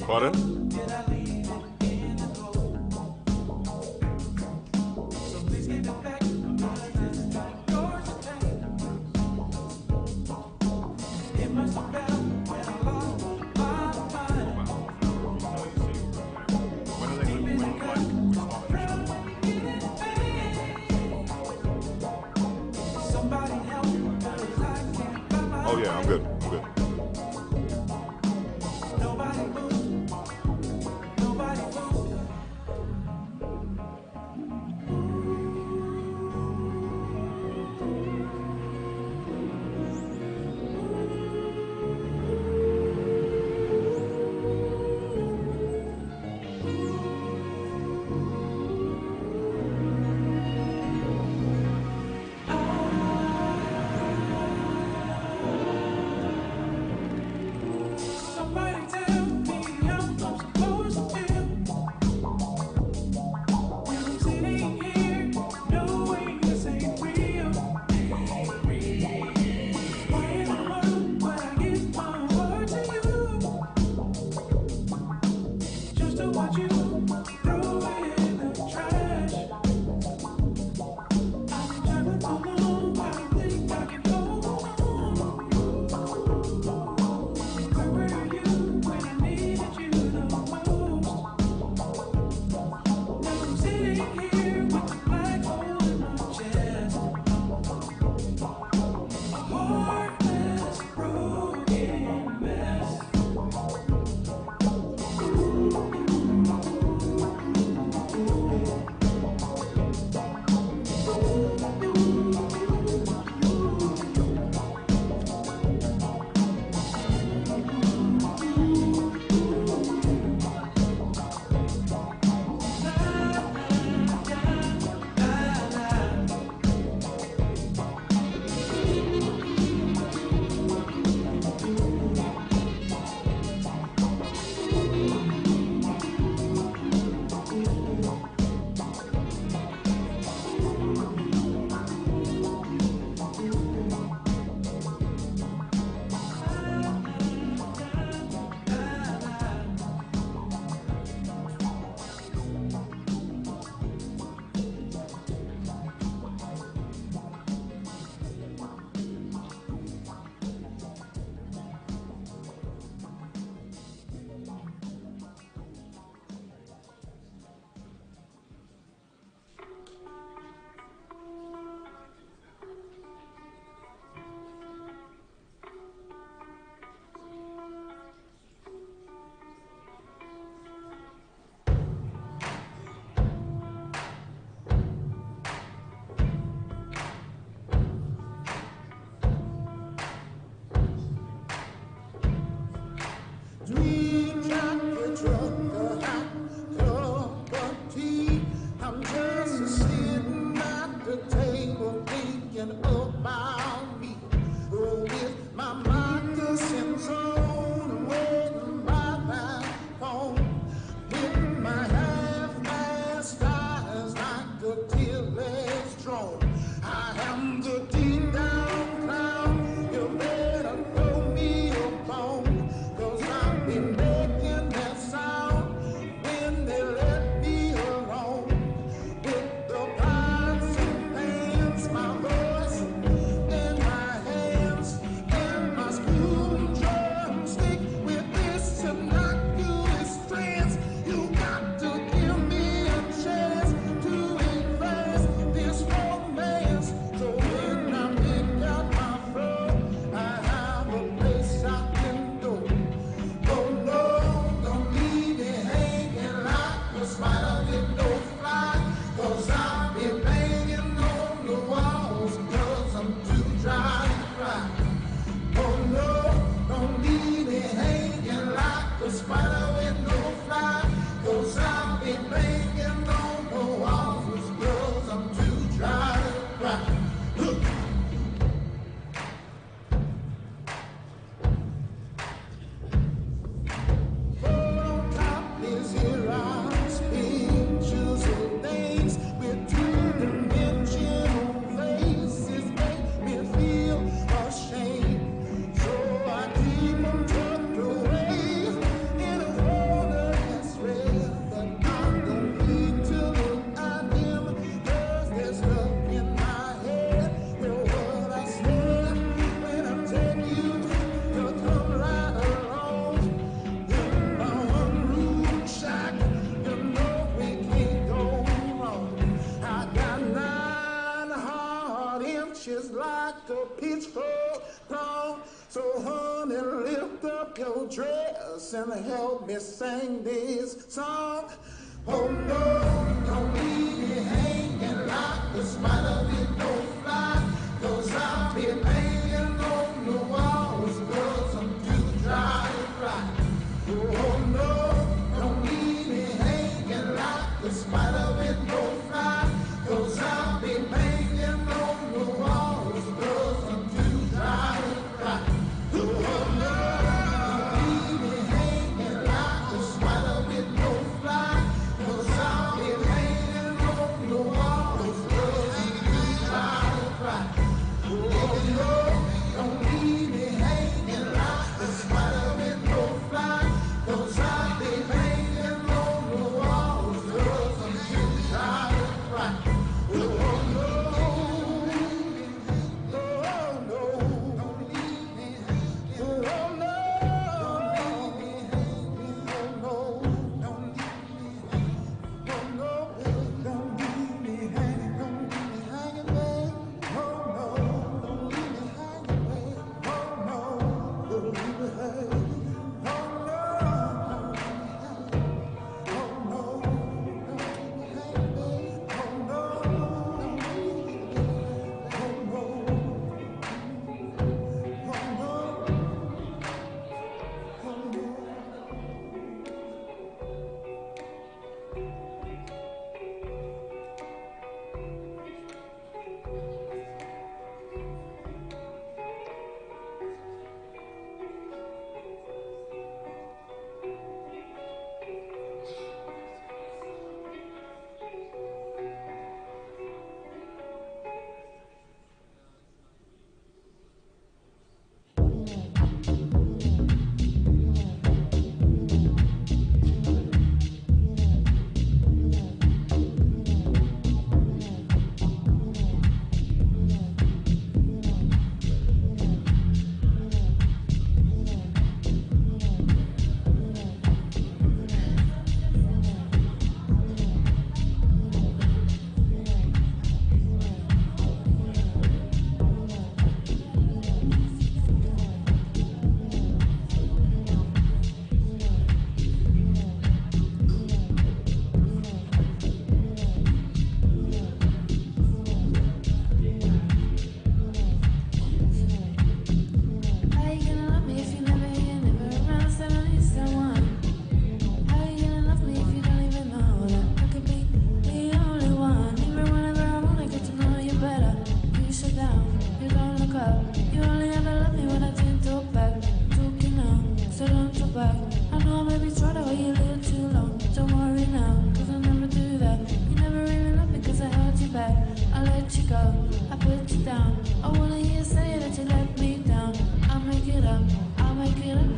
Pardon? Oh yeah, I'm good. I'm good. dress and help me sing this song. Oh no, don't leave me hanging like the spider with no fly, 'cause I'll be hanging on the walls, 'cause I'm too dry to cry. Oh no, don't leave me hanging like the spider with no fly, 'cause I'll be hanging on the walls, 'cause I'm too dry to cry. Oh no, don't leave me hanging like the spider with no fly, 'cause I'll be hanging on the walls, 'cause I'm too dry to cry. Oh no, don't leave me hanging like the spider with no fly, 'cause I'll be hanging on the walls, 'cause I'm too dry to cry. Oh no, oh no, don't leave me hanging. Oh no, don't leave me hanging. Oh no, don't leave me hanging. Oh no, don't leave me hanging. Don't leave me hanging, babe. Oh no, don't leave me hanging, babe. Oh no, don't leave me hanging. Oh no, oh no, don't leave me hanging, babe. Oh no, don't leave me hanging. Oh no, oh no, oh no. How you gonna love me if you never here, never around, said I need someone? How you gonna love me if you don't even know that I could be the only one? Even whenever I wanna get to know you better, you shut down, you don't look up. You only ever love me when I didn't talk back. Talking now, so don't talk back. I know I maybe tried to wait a little too long. Don't worry now, 'cause I never do that. You never really loved me 'cause I held you back. I let you go, I put you down. I wanna hear you say that you let me down. I'll make it up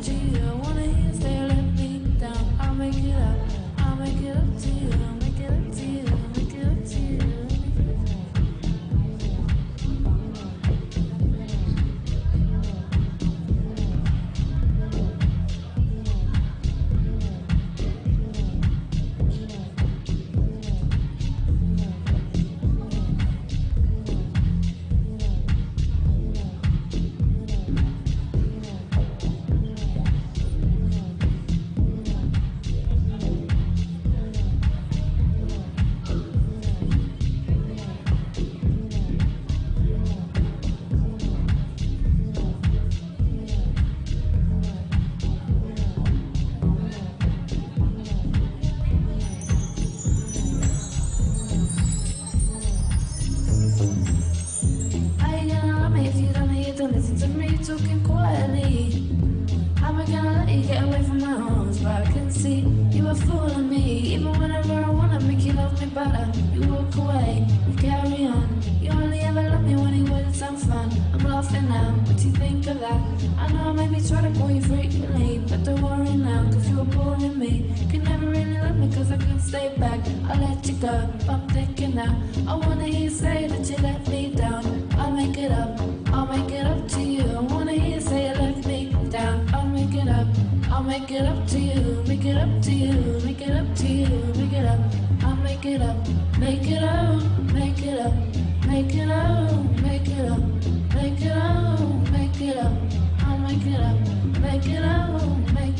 to you. I wanna hear you say you let me down. I'll make it up to you. I'll make it up to you. I'll make it up to you. How you gonna love me if you don't hear, don't listen to me talking quietly? How am I gonna let you get away from my arms? But I can see you are fooling me. Even whenever I wanna make you love me better, you walk away, you carry on. You only ever love me when it was some fun. I'm laughing now, what do you think of that? I know I maybe try to call you frequently, but don't worry now, 'cause you were boring me. Could never really love me 'cause I couldn't stay back. I let you go, but I'm thinking now, I wanna hear you say that you let me down. I'll make it up to you. I wanna hear you say you let me down. I'll make it up to you. Make it up to you. Make it up to you. Make it up. I'll make it up. Make it up. Make it up. Make it up. Make it up. Make it up. Make it up. I'll make it up. Make it up. Make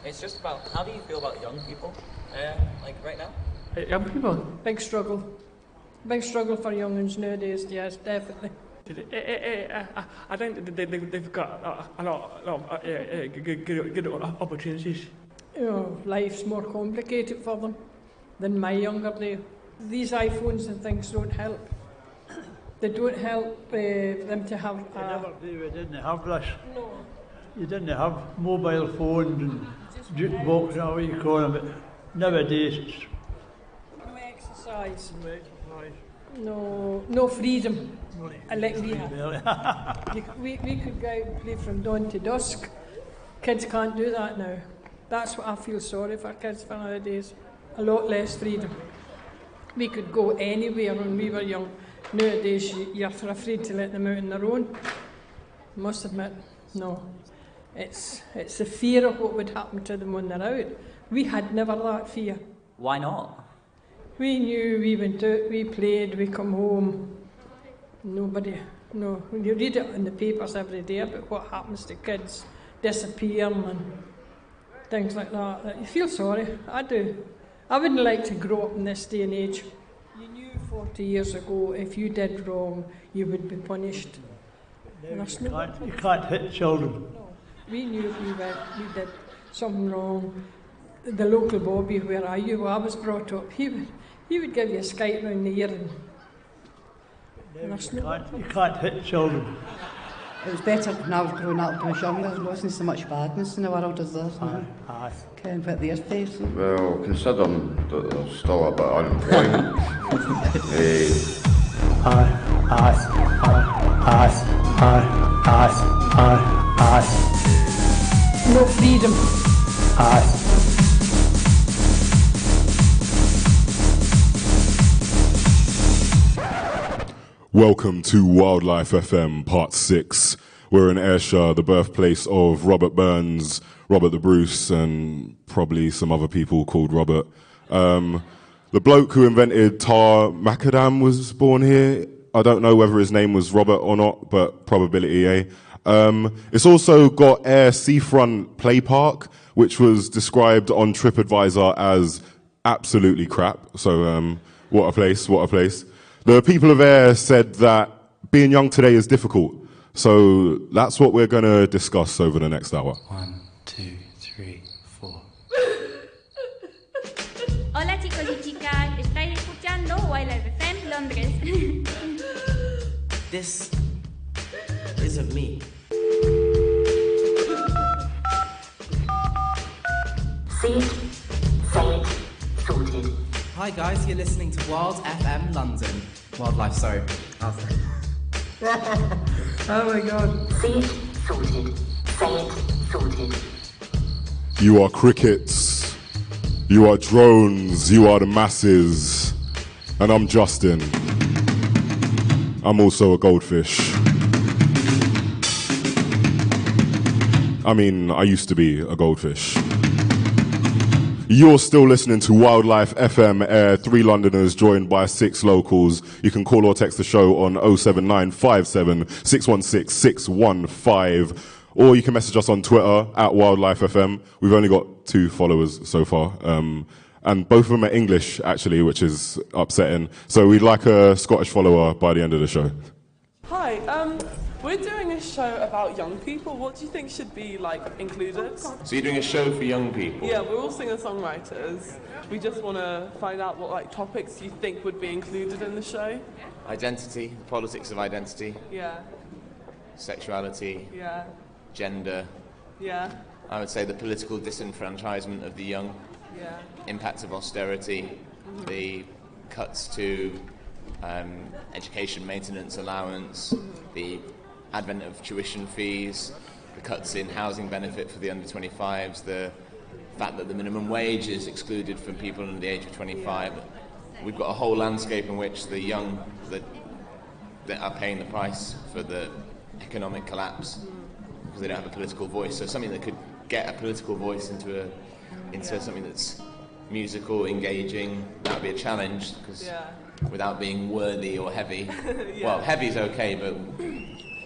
It's just about, how do you feel about young people, like right now? Young people? Big struggle. Big struggle for young ones nowadays, yes, definitely. I think they've got a lot of good opportunities. You know, life's more complicated for them than my younger day. These iPhones and things don't help. They don't help them to have... They didn't have this. No. You didn't have mobile phones and jukebox and all you call them, but nowadays it's... No exercise. No exercise. No freedom. Like we have. Really. we could go out and play from dawn to dusk. Kids can't do that now. That's what I feel sorry for kids for nowadays. A lot less freedom. We could go anywhere when we were young. Nowadays you're afraid to let them out on their own. I must admit, no. It's the fear of what would happen to them when they're out. We had never that fear. Why not? We knew, we went out, we played, we come home. Nobody, no. You read it in the papers every day about what happens to kids disappearing and things like that. You feel sorry, I do. I wouldn't like to grow up in this day and age. You knew 40 years ago if you did wrong, you would be punished. You can't hit children. No. We knew if we did something wrong. The local Bobby where I was brought up, he would give you a skite round the ear You can't hit children. It was better when I was growing up, when I was younger. There wasn't so much badness in the world as there is now. Aye. Can't put their face. Well, considering that there's still a bit of unemployment, no freedom. Welcome to Wildlife FM Part 6. We're in Ayrshire, the birthplace of Robert Burns, Robert the Bruce, and probably some other people called Robert. The bloke who invented tar macadam was born here. I don't know whether his name was Robert or not, but probability, eh? It's also got Ayr Seafront Play Park, which was described on TripAdvisor as absolutely crap. So what a place, what a place. The people of Ayr said that being young today is difficult. So that's what we're going to discuss over the next hour. 1, 2, 3, 4. Hola chicos y chicas, estáis escuchando Wildlife FM Londres. This isn't me. See it, say it, sorted. Hi guys, you're listening to Wild FM London. Wildlife, sorry. Oh my God. See it, sorted. Say it, sorted. You are crickets, you are drones, you are the masses, and I'm Justin. I'm also a goldfish. I mean, I used to be a goldfish. You're still listening to Wildlife FM Air, 3 Londoners joined by 6 locals. You can call or text the show on 07957 616 615, or you can message us on Twitter at Wildlife FM. We've only got 2 followers so far, and both of them are English, actually, which is upsetting. So we'd like a Scottish follower by the end of the show. Hi, we're doing a show about young people. What do you think should be, included? So you're doing a show for young people? Yeah, we're all singer-songwriters. We just want to find out what, topics you think would be included in the show. Identity, politics of identity. Yeah. Sexuality. Yeah. Gender. Yeah. I would say the political disenfranchisement of the young. Yeah. Impacts of austerity. Mm-hmm. The cuts to education maintenance allowance. Mm-hmm. The advent of tuition fees, the cuts in housing benefit for the under 25s, the fact that the minimum wage is excluded from people under the age of 25. We've got a whole landscape in which the young that are paying the price for the economic collapse because they don't have a political voice. So something that could get a political voice into something that's musical, engaging, that would be a challenge because without being wordy or heavy. Well, heavy's okay, but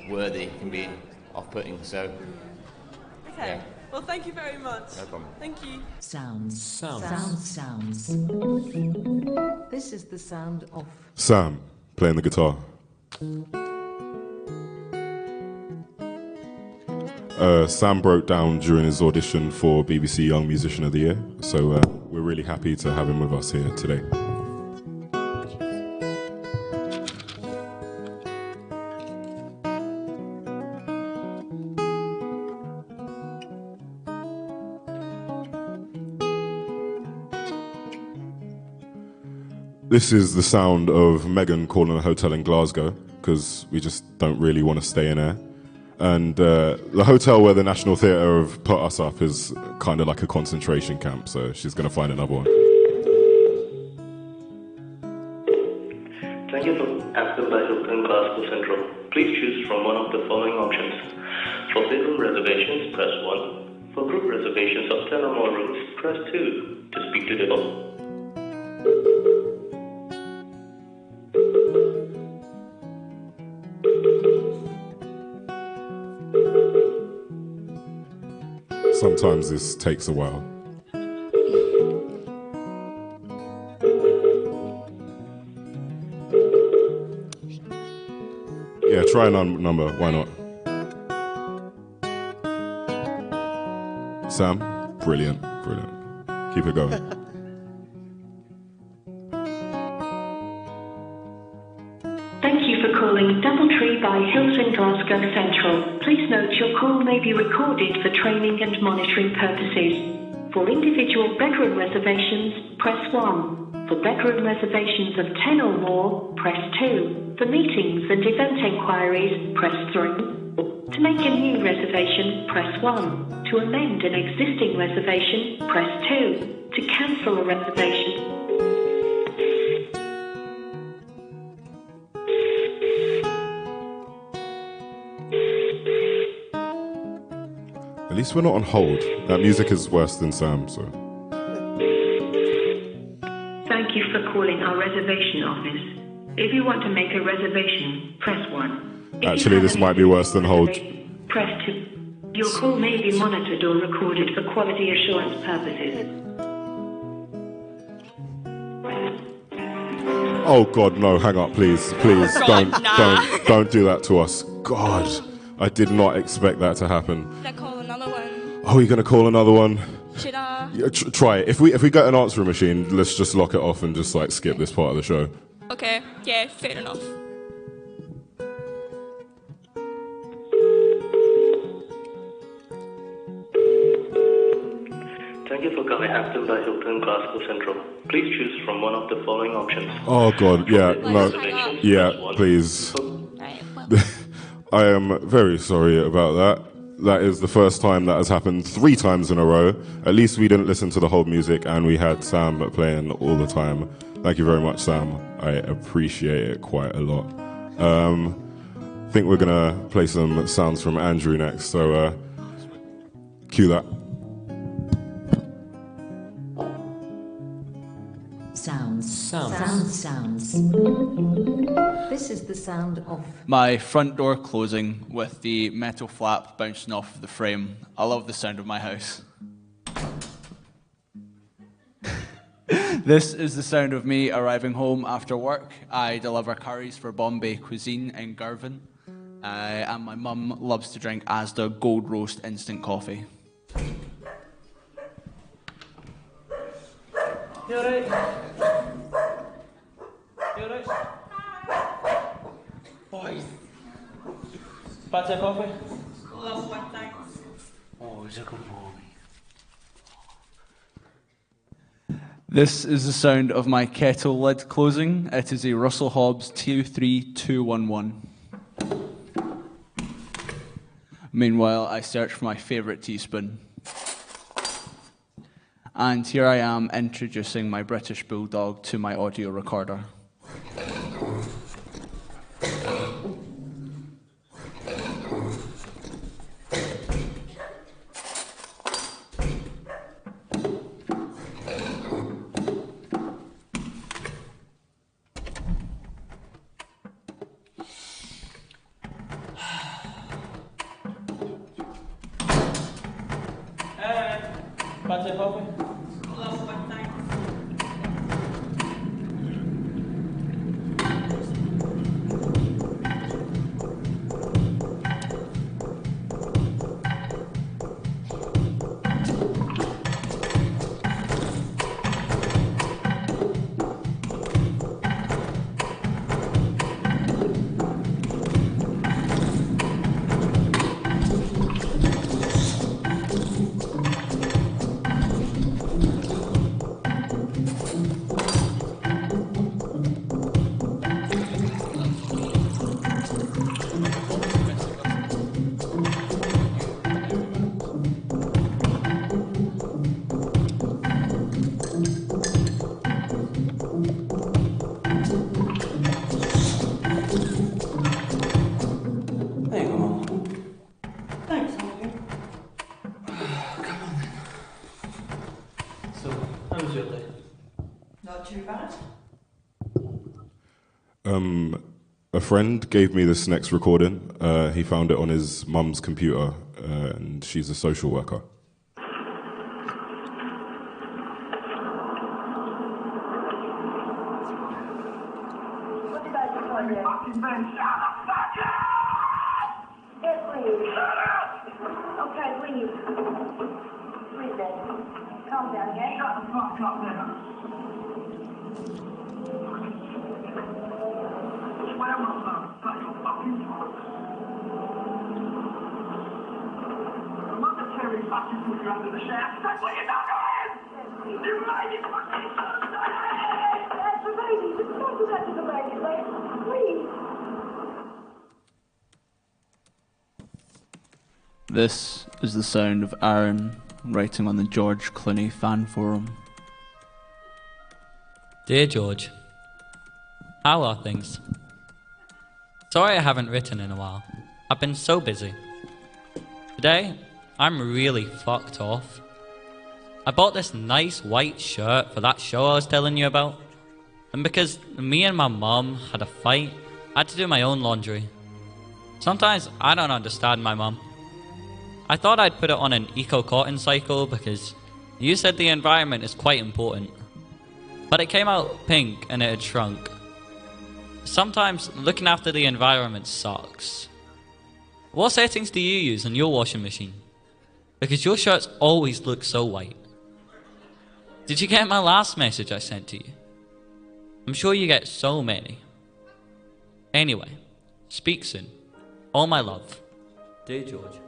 worthy can be off-putting, so... Okay, well thank you very much. No problem. Thank you. Sounds. This is the sound of... Sam, playing the guitar. Sam broke down during his audition for BBC Young Musician of the Year, so we're really happy to have him with us here today. This is the sound of Megan calling a hotel in Glasgow, because we just don't really want to stay in there. And the hotel where the National Theatre have put us up is kind of like a concentration camp, so she's going to find another one. Thank you for asking by Hilton Glasgow Central. Please choose from one of the following options. For bedroom reservations, press 1. For group reservations of 10 or more rooms, press 2. To speak to the host. sometimes this takes a while. Yeah, try a number, why not? Sam, brilliant. Keep it going. Thank you for calling Doubletree by Hilton Glasgow Central. Please note your call may be recorded for training and monitoring purposes. For individual bedroom reservations, press 1. For bedroom reservations of 10 or more, press 2. For meetings and event enquiries, press 3. To make a new reservation, press 1. To amend an existing reservation, press 2. To cancel a reservation, At least we're not on hold. That music is worse than Sam, so. thank you for calling our reservation office. If you want to make a reservation, press 1. If you Actually, have this any might be worse than hold. Press 2. Your call may be monitored or recorded for quality assurance purposes. Oh God, no! Hang up, please, please. Don't do that to us. God, I did not expect that to happen. Should I call another one? Are we gonna call another one? Should I? Yeah, try it. If we get an answering machine, let's just lock it off and just like skip this part of the show. Okay, yeah, fair enough. Thank you for calling Hampton by Hilton Glasgow Central. Please choose from one of the following options. Oh God, yeah, no, Reservations, yeah, press 1. please. I am very sorry about that. That is the first time that has happened 3 times in a row. At least we didn't listen to the whole music and we had Sam playing all the time. Thank you very much, Sam. I appreciate it quite a lot. I think we're gonna play some sounds from Andrew next, so cue that. Sounds. This is the sound of My front door closing with the metal flap bouncing off the frame. I love the sound of my house. This is the sound of me arriving home after work. I deliver curries for Bombay Cuisine in Girvan. And my mum loves to drink Asda Gold Roast instant coffee. You alright? You alright? Boys. Bad of coffee? Love one, thanks. Oh, it's a good boy. This is the sound of my kettle lid closing. It is a Russell Hobbs 23211. Meanwhile, I search for my favourite teaspoon. And here I am introducing my British Bulldog to my audio recorder. Bad of coffee? Love one, thanks. A friend gave me this next recording. He found it on his mum's computer, and she's a social worker. every fucking man shut up, sergeant! Yes, please. Shut up! Okay, please. Please, then. Calm down, yeah? Shut the fuck up now. Swear on that, that's your fucking fault. The monetary fucking put you under the shaft, that's what you're not doing! You made it fucking that's the baby, just don't do that to the baby, please. This is the sound of Aaron writing on the George Clooney fan forum. Dear George, how are things? Sorry I haven't written in a while. I've been so busy. Today, I'm really fucked off. I bought this nice white shirt for that show I was telling you about. And because me and my mum had a fight, I had to do my own laundry. Sometimes I don't understand my mum. I thought I'd put it on an eco-cotton cycle because you said the environment is quite important. But it came out pink and it had shrunk. Sometimes looking after the environment sucks. What settings do you use on your washing machine? Because your shirts always look so white. Did you get my last message I sent to you? I'm sure you get so many. Anyway, speak soon. All my love. Dear George,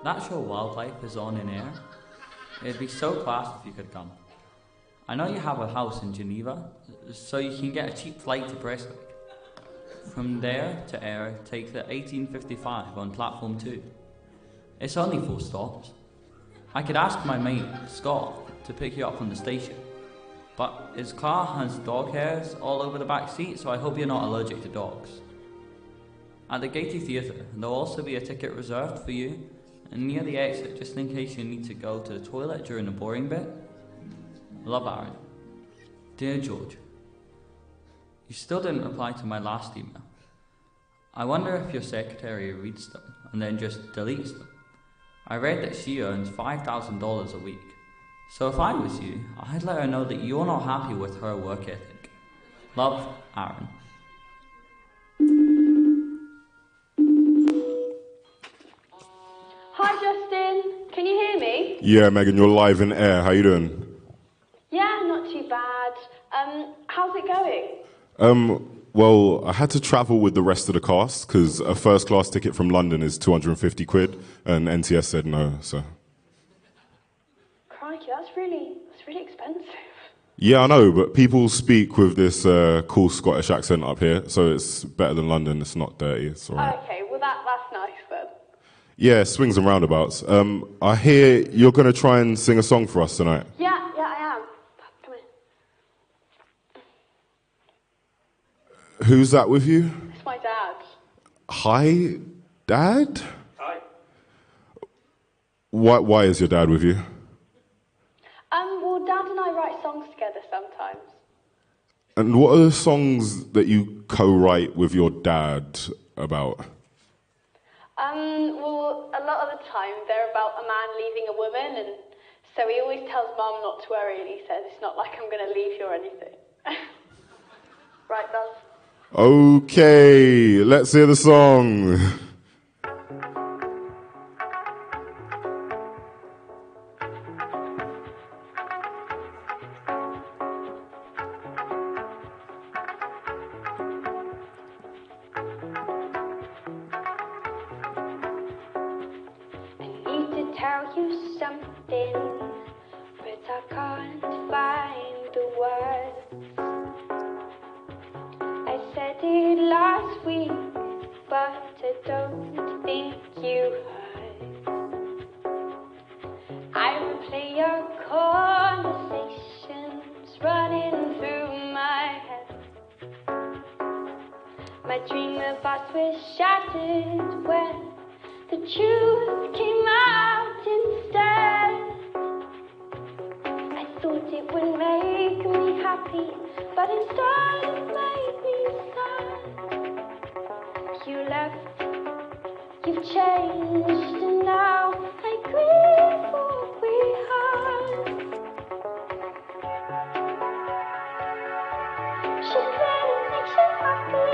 Natural Wildlife is on in air. It'd be so class if you could come. I know you have a house in Geneva, so you can get a cheap flight to Prestwick. From there to Ayr, take the 1855 on platform 2. It's only 4 stops. I could ask my mate, Scott, to pick you up from the station. But his car has dog hairs all over the back seat, so I hope you're not allergic to dogs. At the Gaiety Theatre, there'll also be a ticket reserved for you, and near the exit, just in case you need to go to the toilet during the boring bit. Love, Aaron. Dear George, you still didn't reply to my last email. I wonder if your secretary reads them and then just deletes them. I read that she earns $5,000 a week. So if I was you, I'd let her know that you're not happy with her work ethic. Love, Aaron. Hi Justin, can you hear me? Yeah, Megan, you're live in air. How you doing? Yeah, not too bad. How's it going? Well, I had to travel with the rest of the cast because a first class ticket from London is 250 quid and NTS said no, so. Crikey, that's really expensive. Yeah, I know, but people speak with this cool Scottish accent up here, so it's better than London. It's not dirty, it's all right. Okay, well that's nice then. Yeah, swings and roundabouts. I hear you're going to try and sing a song for us tonight. Yeah, I am. Come in. Who's that with you? It's my dad. Hi, Dad? Hi. Why is your dad with you? Well, Dad and I write songs together sometimes. And what are the songs that you co-write with your dad about? Well, a lot of the time they're about a man leaving a woman, and so he always tells Mum not to worry, and he says, it's not like I'm going to leave you or anything. Right, Dad? Okay, let's hear the song. Tell you something, but I can't find the words. I said it last week, but I don't think you heard. I replay your conversations running through my head. My dream of us was shattered when the truth came out instead. I thought it would make me happy, but instead it made me sad. You left, you've changed, and now I grieve what we had. She said it makes you happy.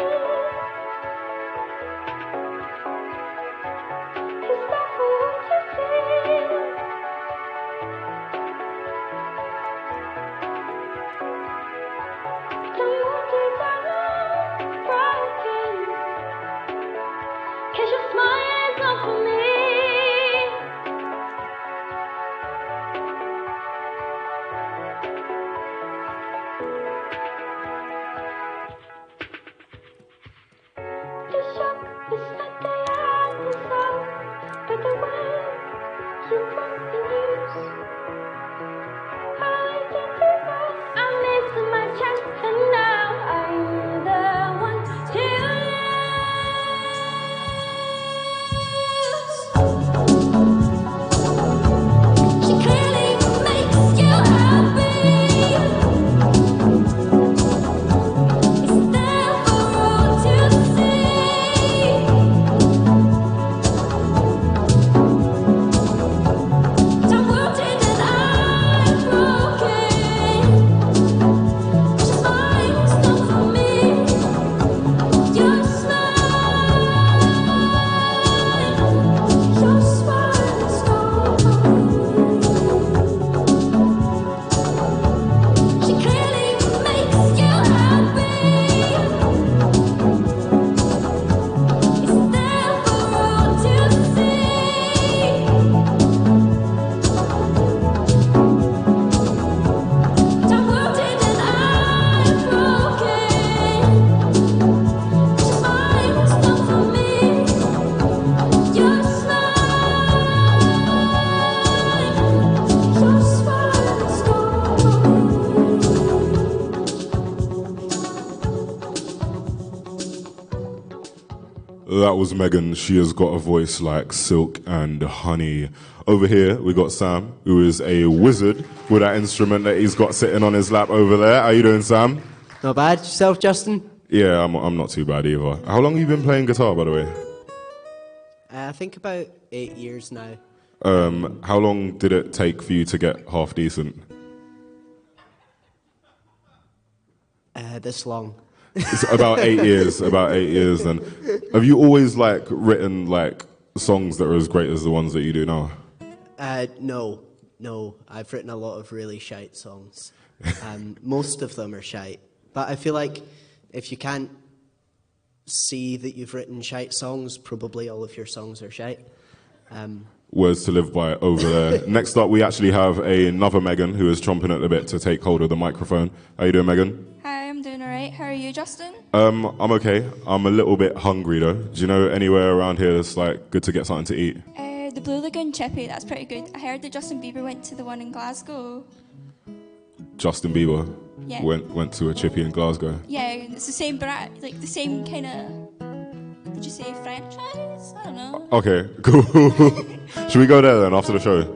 That was Megan. She has got a voice like silk and honey. Over here, we got Sam, who is a wizard with that instrument that he's got sitting on his lap over there. How you doing, Sam? Not bad. Yourself, Justin? Yeah, I'm not too bad either. How long have you been playing guitar, by the way? I think about 8 years now. How long did it take for you to get half decent? This long. It's about 8 years. About 8 years. And have you always like written like songs that are as great as the ones that you do now? No. I've written a lot of really shite songs. Most of them are shite. But I feel like if you can't see that you've written shite songs, probably all of your songs are shite. Words to live by over there. Next up, we actually have another Megan who is chomping at the bit to take hold of the microphone. How you doing, Megan? Hi, I'm doing alright. How are you, Justin? I'm okay. I'm a little bit hungry though. Do you know anywhere around here that's like good to get something to eat? The Blue Lagoon Chippy, that's pretty good. I heard that Justin Bieber went to the one in Glasgow. Justin Bieber Yeah. went to a chippy in Glasgow. Yeah, it's the same brand, like the same kind of. Did you say franchise? I don't know. Okay, cool. Should we go there then after the show?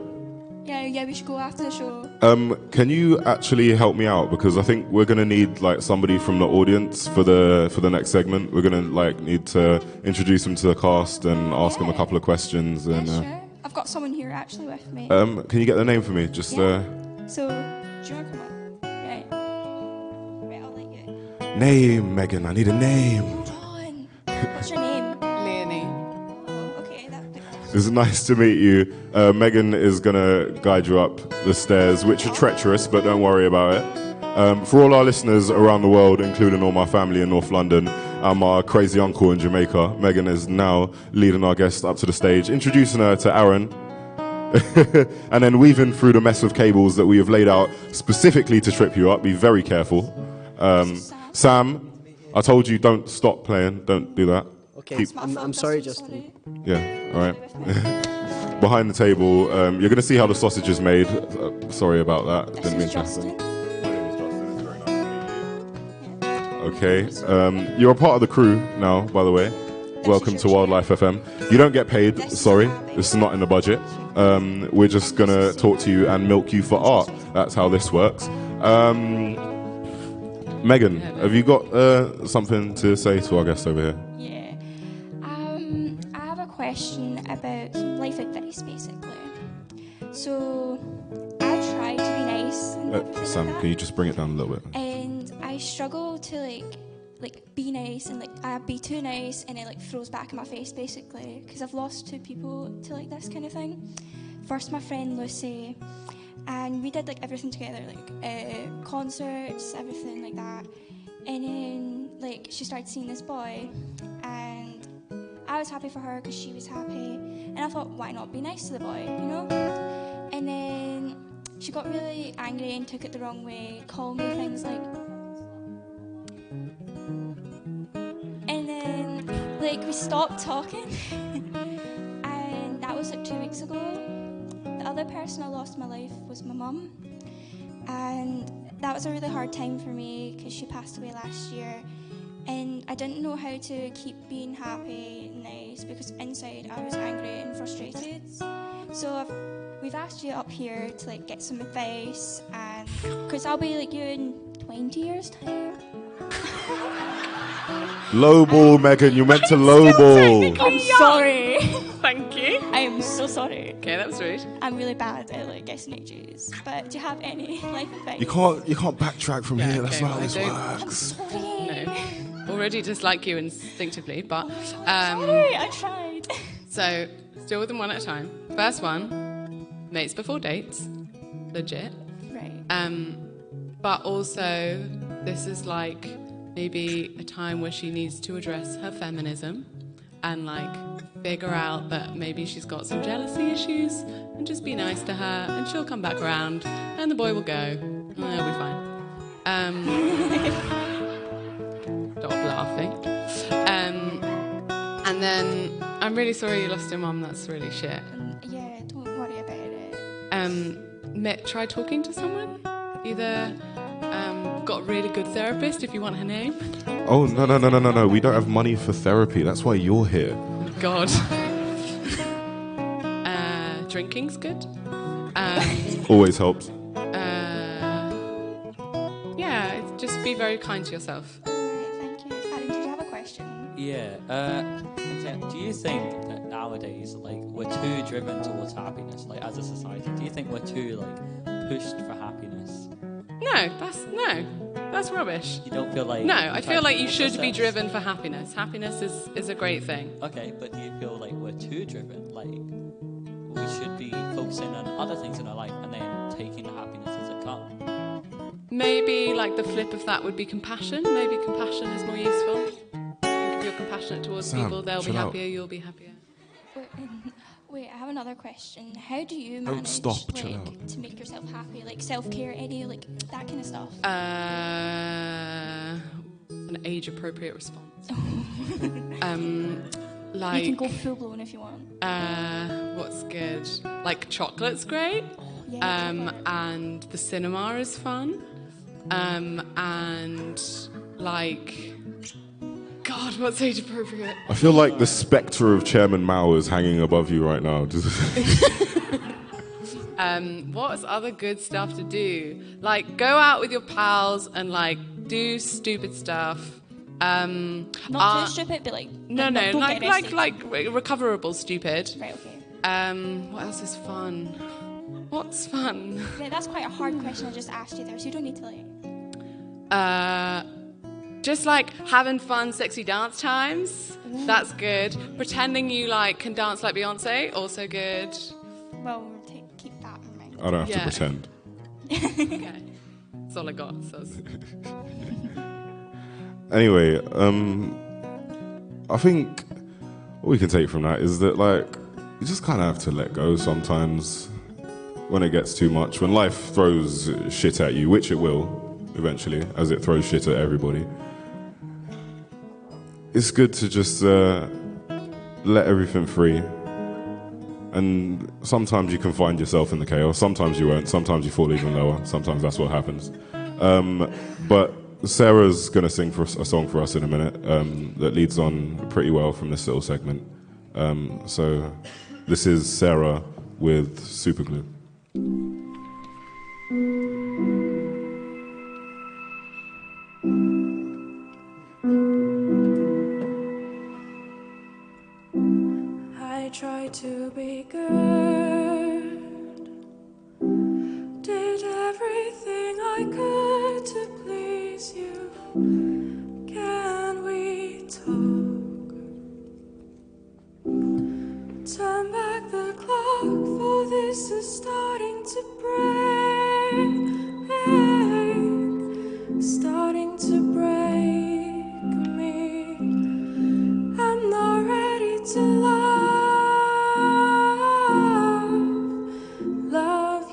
Yeah, we should go after the show. Can you actually help me out, because I think we're gonna need like somebody from the audience for the next segment. We're gonna like need to introduce them to the cast and ask them a couple of questions. And Sure. I've got someone here actually with me. can you get their name for me? Just So, do you want to come up? Right. Right, I'll let you. Name, Megan. I need a name. What's your name? Leonie. Oh, okay. It's nice to meet you. Megan is going to guide you up the stairs, which are treacherous, but don't worry about it. For all our listeners around the world, including all my family in North London and my crazy uncle in Jamaica, Megan is now leading our guest up to the stage, introducing her to Aaron, and then weaving through the mess of cables that we have laid out specifically to trip you up. Be very careful. Sam, I told you don't stop playing. Don't do that. Okay, I'm sorry, Justin. Yeah, all right. Behind the table, you're going to see how the sausage is made. Sorry about that. Didn't mean to. Okay, you're a part of the crew now, by the way. Welcome to Wildlife FM. You don't get paid, sorry. This is not in the budget. We're just going to talk to you and milk you for art. That's how this works. Megan, have you got something to say to our guest over here? Yeah. I have a question about some life advice, basically. So, I try to be nice. And Sam, can you just bring it down a little bit? And I struggle to like be nice, and like I be too nice, and it like throws back in my face, basically, because I've lost 2 people to like this kind of thing. First, my friend Lucy. And we did like everything together, like concerts, everything like that. And then like she started seeing this boy, and I was happy for her because she was happy. And I thought, why not be nice to the boy, you know? And then she got really angry and took it the wrong way, called me things like. And then like we stopped talking, and that was like 2 weeks ago. The other person I lost in my life was my mum, and that was a really hard time for me because she passed away last year, and I didn't know how to keep being happy and nice because inside I was angry and frustrated. So we've asked you up here to like get some advice, and because I'll be like you in 20 years time. Low ball, Megan. You meant to low ball. I'm sorry. Thank you. I am so sorry. Okay, that was rude. I'm really bad at like guessing ages. But do you have any life advice? You can't backtrack from here. That's not how this I works. No. Already dislike you instinctively, but sorry, I tried. So deal with them one at a time. First one, mates before dates, legit. Right. But also this is like maybe a time where she needs to address her feminism and like figure out that maybe she's got some jealousy issues, and just be nice to her and she'll come back around and the boy will go and it'll be fine. Stop laughing. And then I'm really sorry you lost your mum. That's really shit. Yeah, don't worry about it. Try talking to someone, either I've got a really good therapist if you want her name. Oh, no. We don't have money for therapy. That's why you're here. God. Drinking's good. Always helps. Yeah, just be very kind to yourself. Thank you. Adam, did you have a question? Yeah. Do you think that nowadays, like, we're too driven towards happiness, like, as a society? Do you think we're too, like, pushed for happiness? No, that's rubbish. You don't feel like... No, I feel like you should be driven for happiness. Happiness is a great thing. Okay, but do you feel like we're too driven? Like, we should be focusing on other things in our life and then taking the happiness as it comes? Maybe, like, the flip of that would be compassion. Maybe compassion is more useful. If you're compassionate towards people, they'll be happier, you'll be happier. Wait, I have another question. How do you manage to make yourself happy? Like self-care, any like that kind of stuff? An age-appropriate response. Like you can go full-blown if you want. What's good? Like chocolate's great. And the cinema is fun. And like... God, what's age appropriate? I feel like the spectre of Chairman Mao is hanging above you right now. What's other good stuff to do? Like, go out with your pals and, like, do stupid stuff. Not too stupid, but, like... No, like recoverable stupid. Right, okay. What else is fun? What's fun? Yeah, that's quite a hard question I just asked you there, so you don't need to, like... Just like having fun, sexy dance times. That's good. Pretending you like can dance like Beyonce, also good. Well, keep that in mind. I don't have to pretend. Okay, that's all I got. So. Anyway, I think what we can take from that is that like you just kind of have to let go sometimes when it gets too much. When life throws shit at you, which it will eventually, as it throws shit at everybody. It's good to just let everything free. And sometimes you can find yourself in the chaos. Sometimes you won't. Sometimes you fall even lower. Sometimes that's what happens. But Sarah's going to sing a song for us in a minute that leads on pretty well from this little segment. So this is Sarah with Superglue. Tried to be good, did everything I could to please you. Can we talk? Turn back the clock, for this is starting to break, starting to break me. I'm not ready to love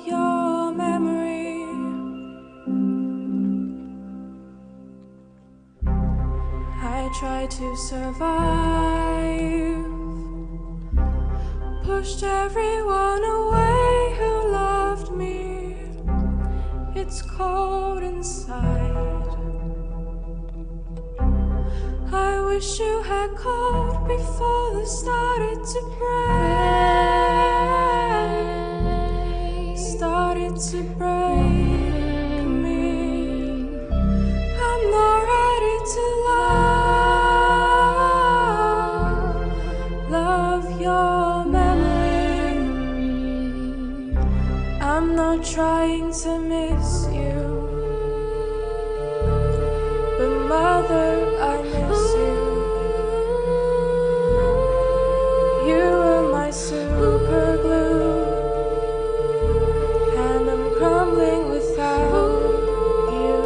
your memory. I tried to survive, pushed everyone away who loved me. It's cold inside. I wish you had called before this started to break. Started to break me. I'm not ready to love your memory. I'm not trying to miss you, but mother, I miss you. You were my super glue, and I'm crumbling without you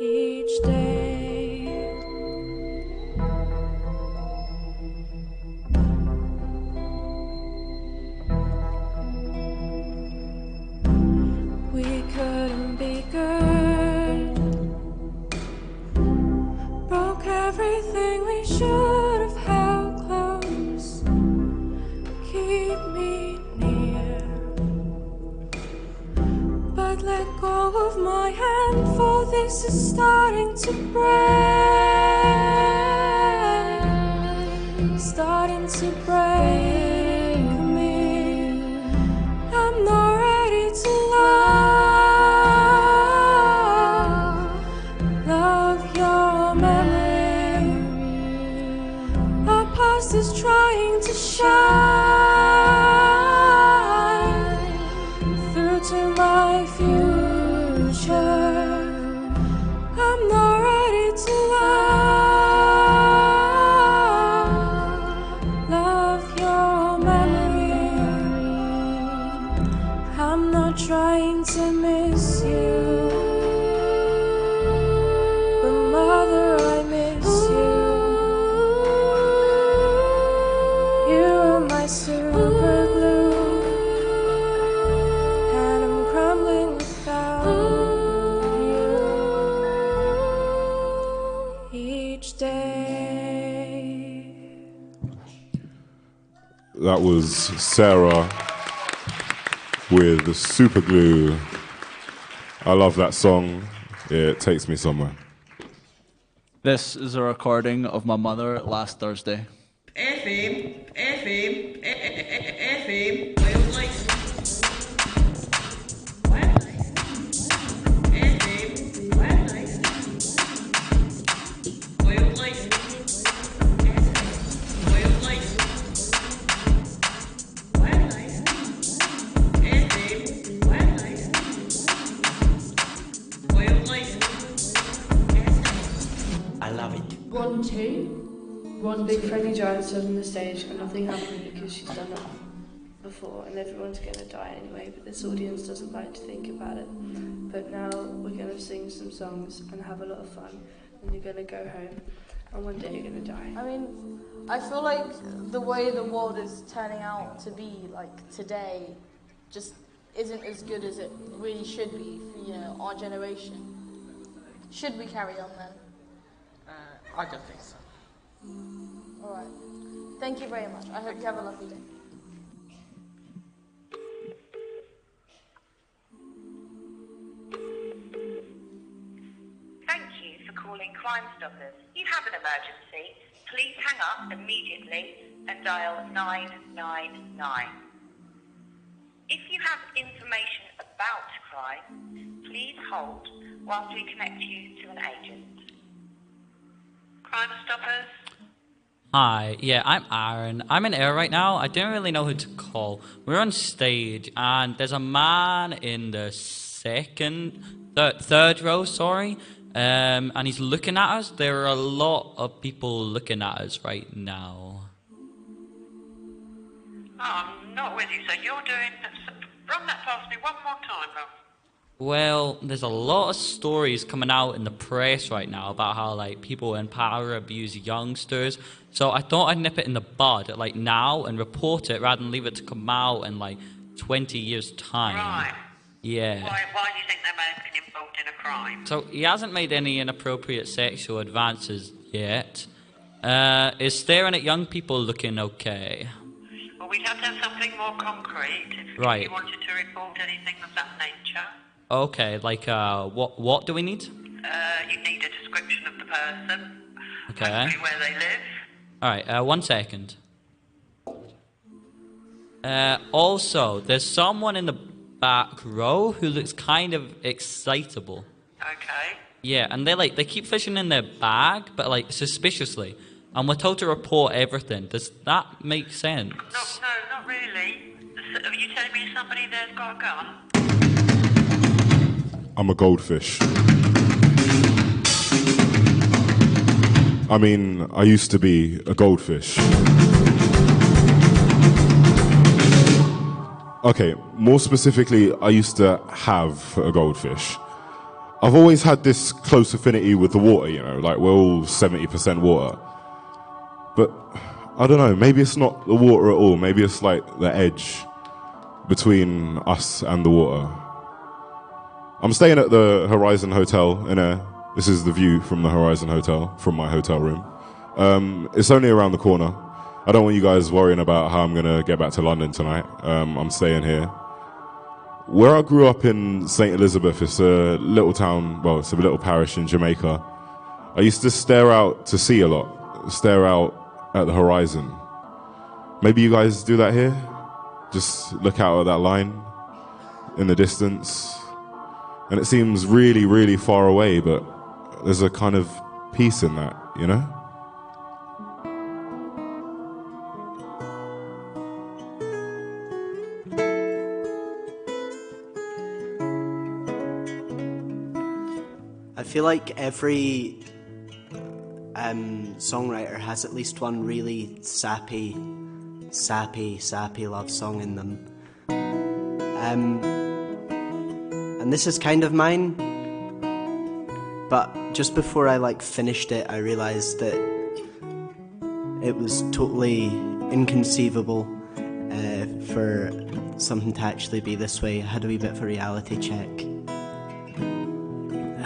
each day. We couldn't be good, broke everything we should have held close. Keep me near, but let go my hand, for this is starting to break. Starting to break me. I'm not ready to love your memory. Our past is trying to shine through to my future. I'm not ready to love your memory. I'm not trying to miss you, but mother, I miss you. You are my super glue, and I'm crumbling without you each day. That was Sarah with the Super Glue. I love that song. It takes me somewhere. This is a recording of my mother last Thursday. FM, wildlife. Wildlife. FM, wildlife. Wildlife. Wildlife. Wildlife. FM, wildlife. Wildlife. I love it. 1, 2. One big friendly giant stood on the stage, but nothing happened because she's done it before, and everyone's gonna die anyway. But this audience doesn't like to think about it. But now we're gonna sing some songs and have a lot of fun, and you're gonna go home, and one day you're gonna die. I mean, I feel like the way the world is turning out to be, like today, just isn't as good as it really should be for, you know, our generation. Should we carry on then? I don't think so. Alright. Thank you very much. I hope you have a lovely day. Thank you for calling Crime Stoppers. You have an emergency. Please hang up immediately and dial 999. If you have information about crime, please hold whilst we connect you to an agent. Crime Stoppers. Hi, yeah, I'm Aaron. I'm in air right now. I didn't really know who to call. We're on stage, and there's a man in the third row, sorry, and he's looking at us. There are a lot of people looking at us right now. Oh, I'm not with you, so you're doing... Run that past me one more time, Rob. Well, there's a lot of stories coming out in the press right now about how, like, people in power abuse youngsters. So I thought I'd nip it in the bud, like, now and report it rather than leave it to come out in, like, 20 years' time. Right. Yeah. Why do you think they may have been involved in a crime? So he hasn't made any inappropriate sexual advances yet. Is staring at young people looking okay? Well, we'd have to have something more concrete if Right. you wanted to report anything of that nature. Okay, like, what do we need? You need a description of the person, Okay. hopefully where they live. Alright, 1 second. Also, there's someone in the back row who looks kind of excitable. Okay. Yeah, and they keep fishing in their bag, but, like, suspiciously. And we're told to report everything. Does that make sense? No, not really. Are you telling me somebody there's got a gun? I'm a goldfish. I mean, I used to be a goldfish. Okay, more specifically, I used to have a goldfish. I've always had this close affinity with the water, you know, like we're all 70% water. But, I don't know, maybe it's not the water at all. Maybe it's like the edge between us and the water. I'm staying at the Horizon Hotel in a... This is the view from the Horizon Hotel, from my hotel room. It's only around the corner. I don't want you guys worrying about how I'm going to get back to London tonight. I'm staying here. Where I grew up in St. Elizabeth, it's a little town, well, it's a little parish in Jamaica. I used to stare out to sea a lot, stare out at the horizon. Maybe you guys do that here? Just look out at that line in the distance. And it seems really, really far away, but there's a kind of peace in that, you know? I feel like every songwriter has at least one really sappy love song in them. And this is kind of mine, but just before I finished it, I realised that it was totally inconceivable for something to actually be this way. I had a wee bit of a reality check.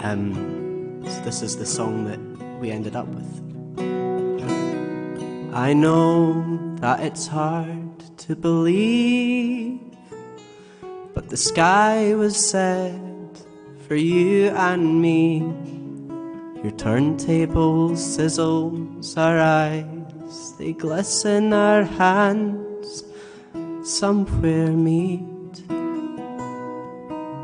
So this is the song that we ended up with. I know that it's hard to believe, but the sky was set for you and me. Your turntable sizzles our eyes, they glisten our hands somewhere meet.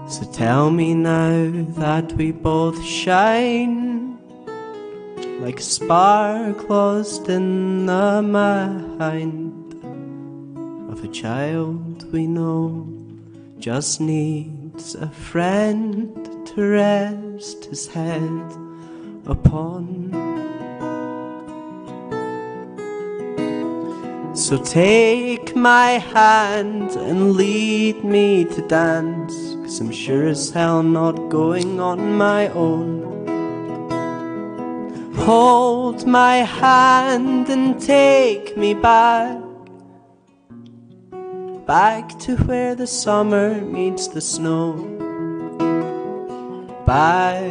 So tell me now that we both shine like a spark lost in the mind of a child we know just needs a friend to rest his head upon. So take my hand and lead me to dance, 'cause I'm sure as hell not going on my own. Hold my hand and take me back to where the summer meets the snow. Back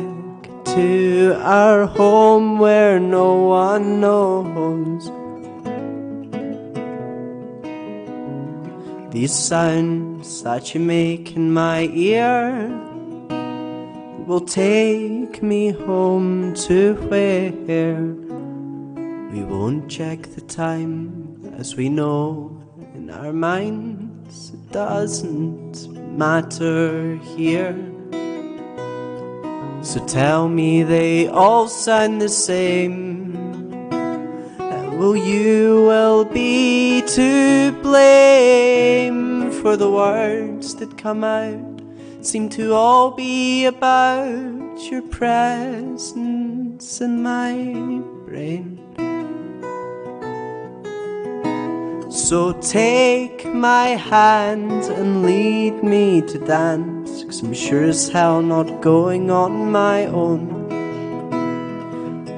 to our home where no one knows. These sounds that you make in my ear will take me home to where we won't check the time, as we know in our minds it doesn't matter here. So tell me they all sound the same. Well, you will be to blame for the words that come out, seem to all be about your presence in my brain. So take my hand and lead me to dance, 'cause I'm sure as hell not going on my own.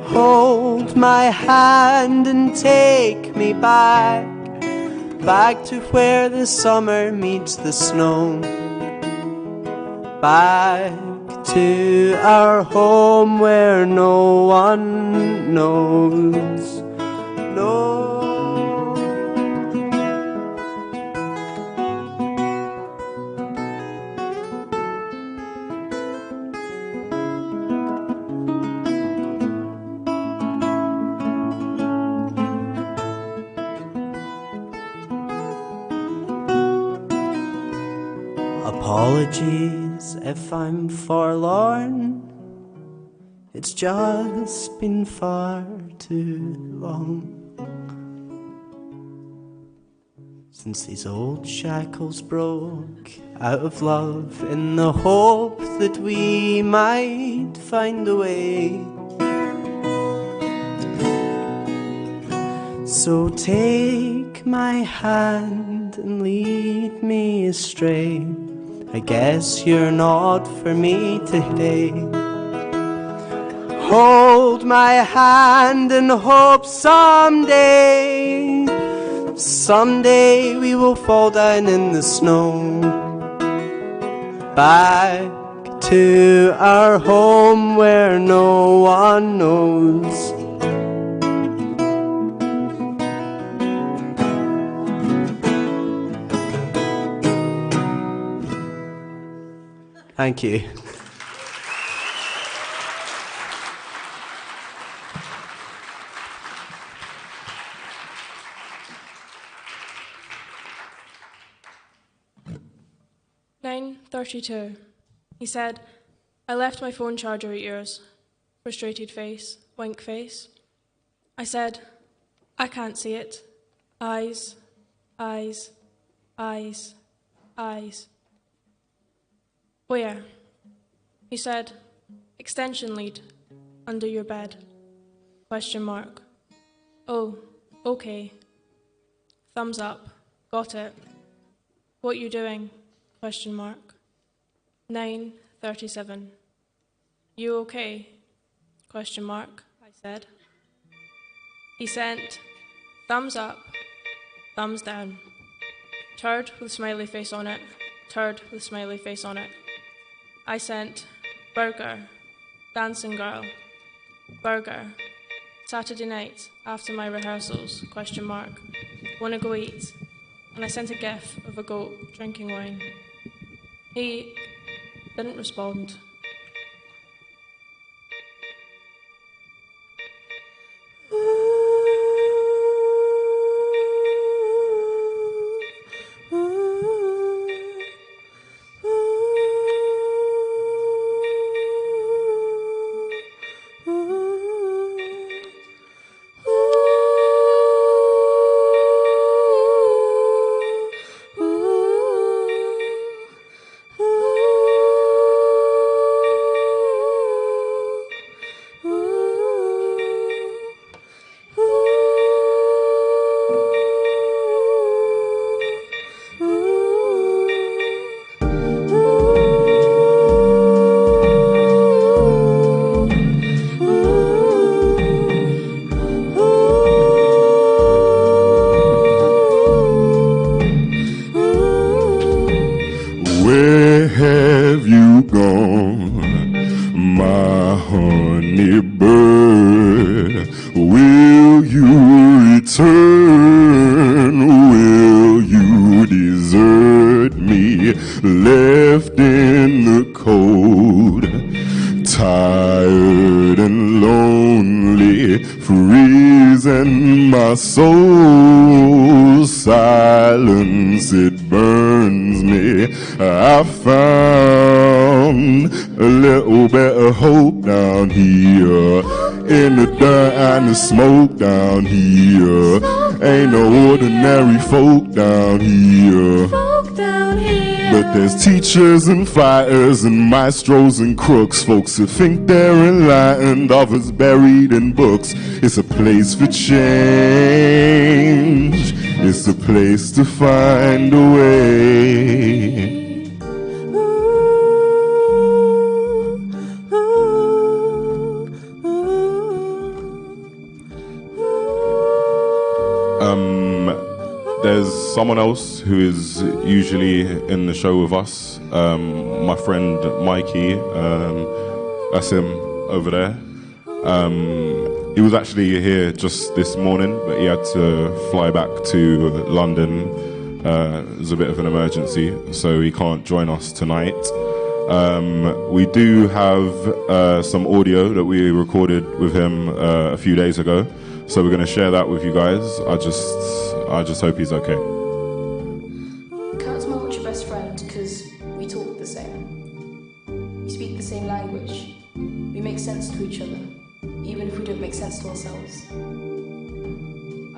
Hold my hand and take me back to where the summer meets the snow. Back to our home where no one knows. No. Apologies if I'm forlorn, it's just been far too long since these old shackles broke out of love, in the hope that we might find a way. So take my hand and lead me astray. I guess you're not for me today. Hold my hand and hope someday we will fall down in the snow. Back to our home where no one knows. Thank you. "9:32. He said, I left my phone charger at yours. Frustrated face, wink face. I said, I can't see it. Eyes, eyes, eyes, eyes. Where? He said, extension lead, under your bed. Question mark. Oh, okay. Thumbs up. Got it. What you doing? Question mark. 9:37. You okay? Question mark, I said. He sent thumbs up, thumbs down. Turd with smiley face on it, turd with smiley face on it. I sent burger, dancing girl, burger, Saturday night after my rehearsals, question mark. Wanna go eat? And I sent a gif of a goat drinking wine. He didn't respond. Where have you gone, my honey bird? Will you return? Will you desert me, left in the cold, tired and lonely, freezing my soul? Silence, it burns me. I found a little bit of hope down here, in the dirt and the smoke down here. Ain't no ordinary folk down here. But there's teachers and fighters and maestros and crooks, folks who think they're enlightened, others buried in books. It's a place for change. It's a place to find a way. There's someone else who is usually in the show with us. My friend Mikey, that's him over there. He was actually here just this morning, but he had to fly back to London. It was a bit of an emergency, so he can't join us tonight. We do have some audio that we recorded with him a few days ago, so we're going to share that with you guys. I just hope he's okay. Kurt's my ultra best friend because we talk the same. We speak the same language. We make sense to each other, even if we don't make sense to ourselves.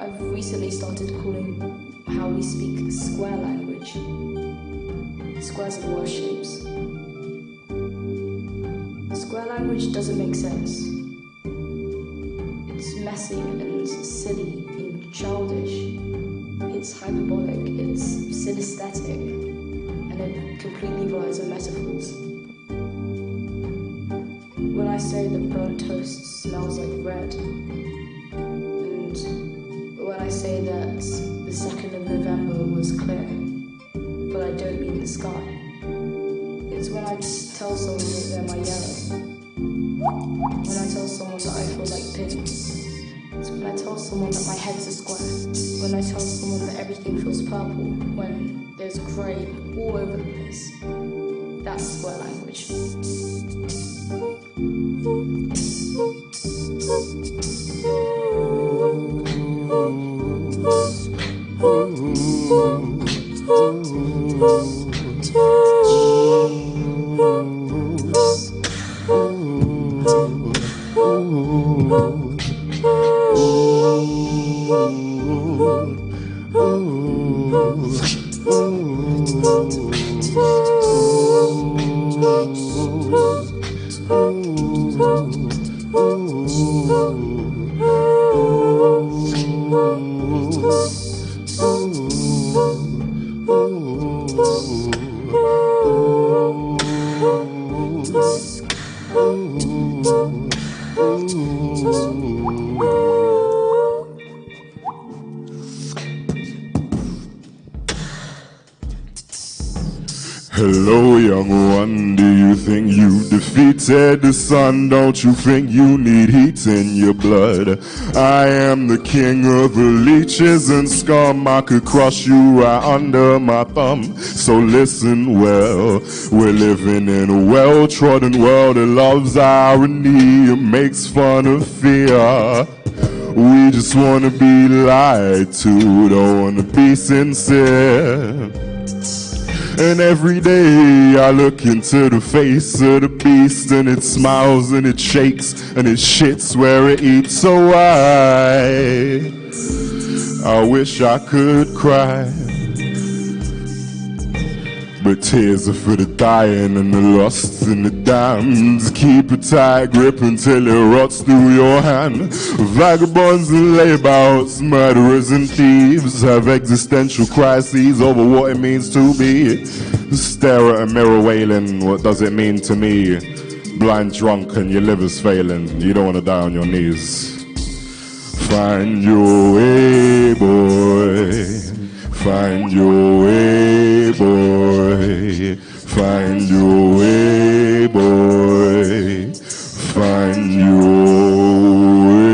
I've recently started calling how we speak square language. Squares are the worst shapes. Square language doesn't make sense. It's messy and silly and childish. It's hyperbolic, it's synesthetic, and it completely relies on metaphors. When I say that burnt toast smells like bread, and when I say that the 2nd of November was clear, but I don't mean the sky, it's when I tell someone that they're my yellow, when I tell someone that I feel like pink. It's when I tell someone that my head's a square, when I tell someone that everything feels purple, when there's grey all over the place. That's square language. Hello, young one, do you think you defeated the sun? Don't you think you need heat in your blood? I am the king of the leeches and scum. I could crush you right under my thumb. So listen well, we're living in a well-trodden world that loves irony and makes fun of fear. We just wanna be lied to, don't wanna be sincere. And every day I look into the face of the beast, and it smiles and it shakes and it shits where it eats. So I wish I could cry, but tears are for the dying and the lost and the damned. Keep a tight grip until it rots through your hand. Vagabonds and layabouts, murderers and thieves have existential crises over what it means to be. Stare at a mirror wailing, what does it mean to me? Blind drunk and your liver's failing, you don't want to die on your knees. Find your way, boy. Find your way, boy. Find your way, boy. Find your way,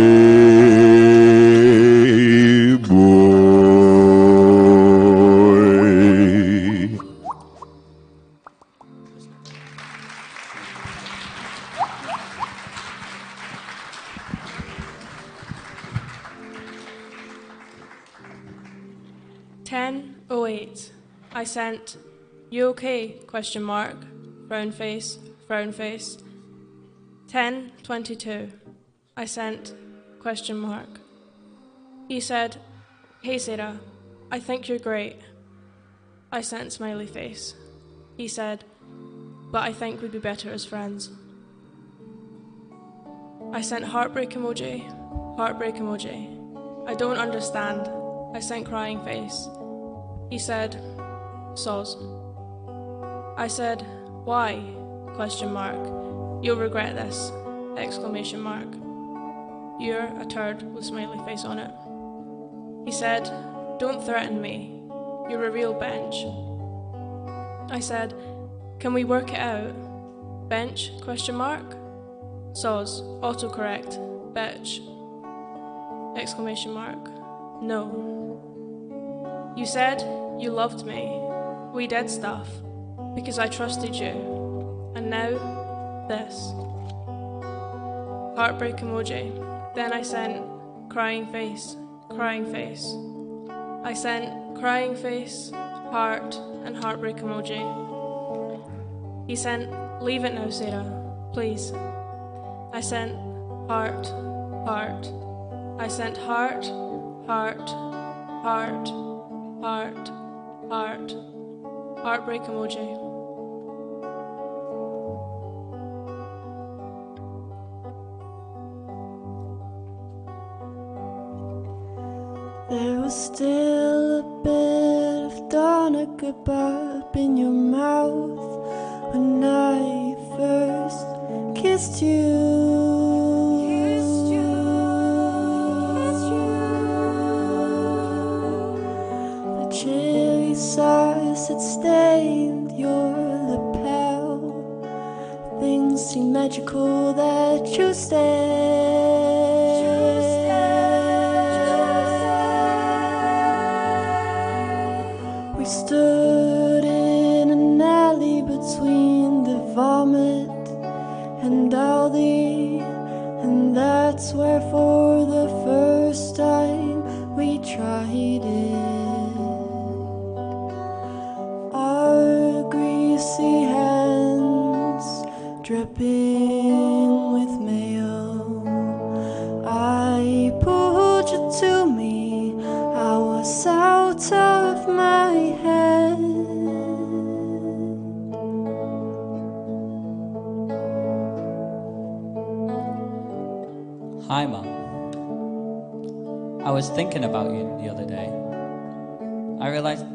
boy. I sent, "You okay?" ? Frown face, frown face. 10:22. I sent, ? He said, "Hey Sarah, I think you're great." I sent smiley face. He said, "But I think we'd be better as friends." I sent heartbreak emoji, heartbreak emoji. I don't understand. I sent crying face. He said, "Soz." I said, "Why?" ? You'll regret this! ! You're a turd with smiley face on it. He said, "Don't threaten me. You're a real bench." I said, "Can we work it out?" Bench? ? Soz, autocorrect, bitch! ! No. You said you loved me. We did stuff because I trusted you. And now, this. Heartbreak emoji. Then I sent crying face, crying face. I sent crying face, heart, and heartbreak emoji. He sent, "Leave it now, Sarah, please." I sent heart, heart. I sent heart, heart, heart, heart, heart, heartbreak emoji. There was still a bit of Donegal burp in your mouth when I first kissed you. The chili sauce had stained your lapel. Things seem magical that you stayed. We stood in an alley between That's where for the first time we tried it. Our greasy hands dripping with mayo. I pulled you to me, I was out of my head. Hi, Mum. I was thinking about you the other day. I realized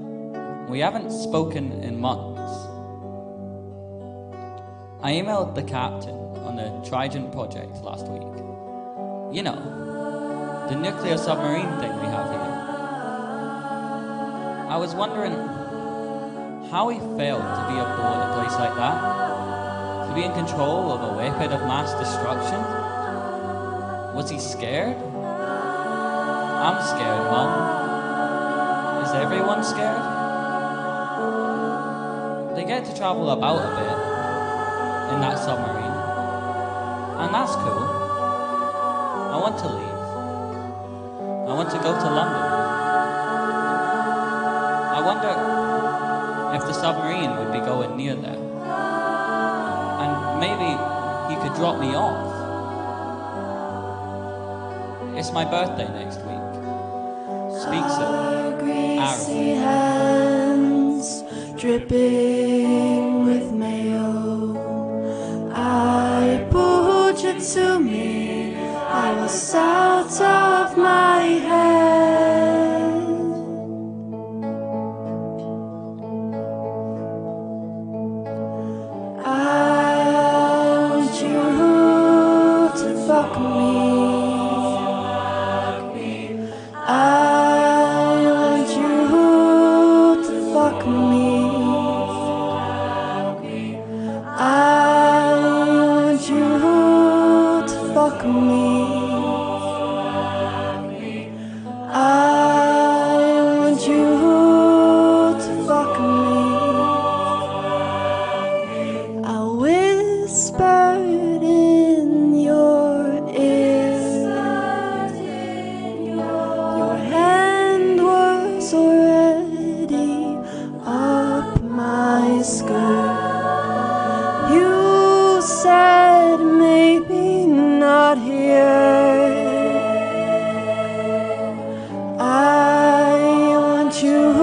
we haven't spoken in months. I emailed the captain on the Trident project last week. You know, the nuclear submarine thing we have here. I was wondering how he failed to be aboard a place like that, to be in control of a weapon of mass destruction. Was he scared? I'm scared, Mum. Is everyone scared? They get to travel about a bit in that submarine, and that's cool. I want to leave. I want to go to London. I wonder if the submarine would be going near there, and maybe he could drop me off. It's my birthday next week. Speak soon. Greasy hands dripping with mayo. I pulled you to me, I was out of my head. I want you to fuck me. I want you to fuck me. I want you to fuck me. I want you to fuck me. I whispered in your ear. Your hand was already up my skirt. You said maybe not here. I want you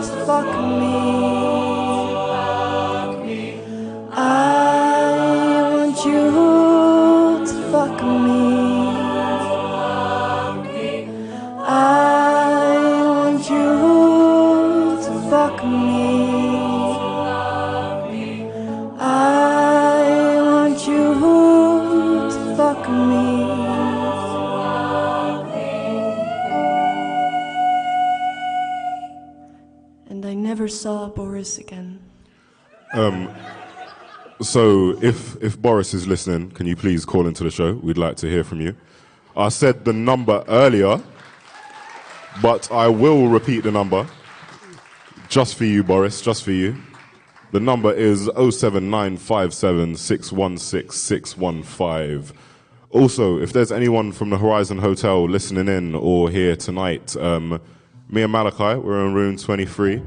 to fuck me. I want you to fuck me. I want you to fuck me. I want you to fuck me. And I never saw Boris again. So if Boris is listening, can you please call into the show? We'd like to hear from you. I said the number earlier, but I will repeat the number. Just for you, Boris, just for you. The number is 07957 616 615. Also, if there's anyone from the Horizon Hotel listening in or here tonight, me and Malachi, we're in room 23.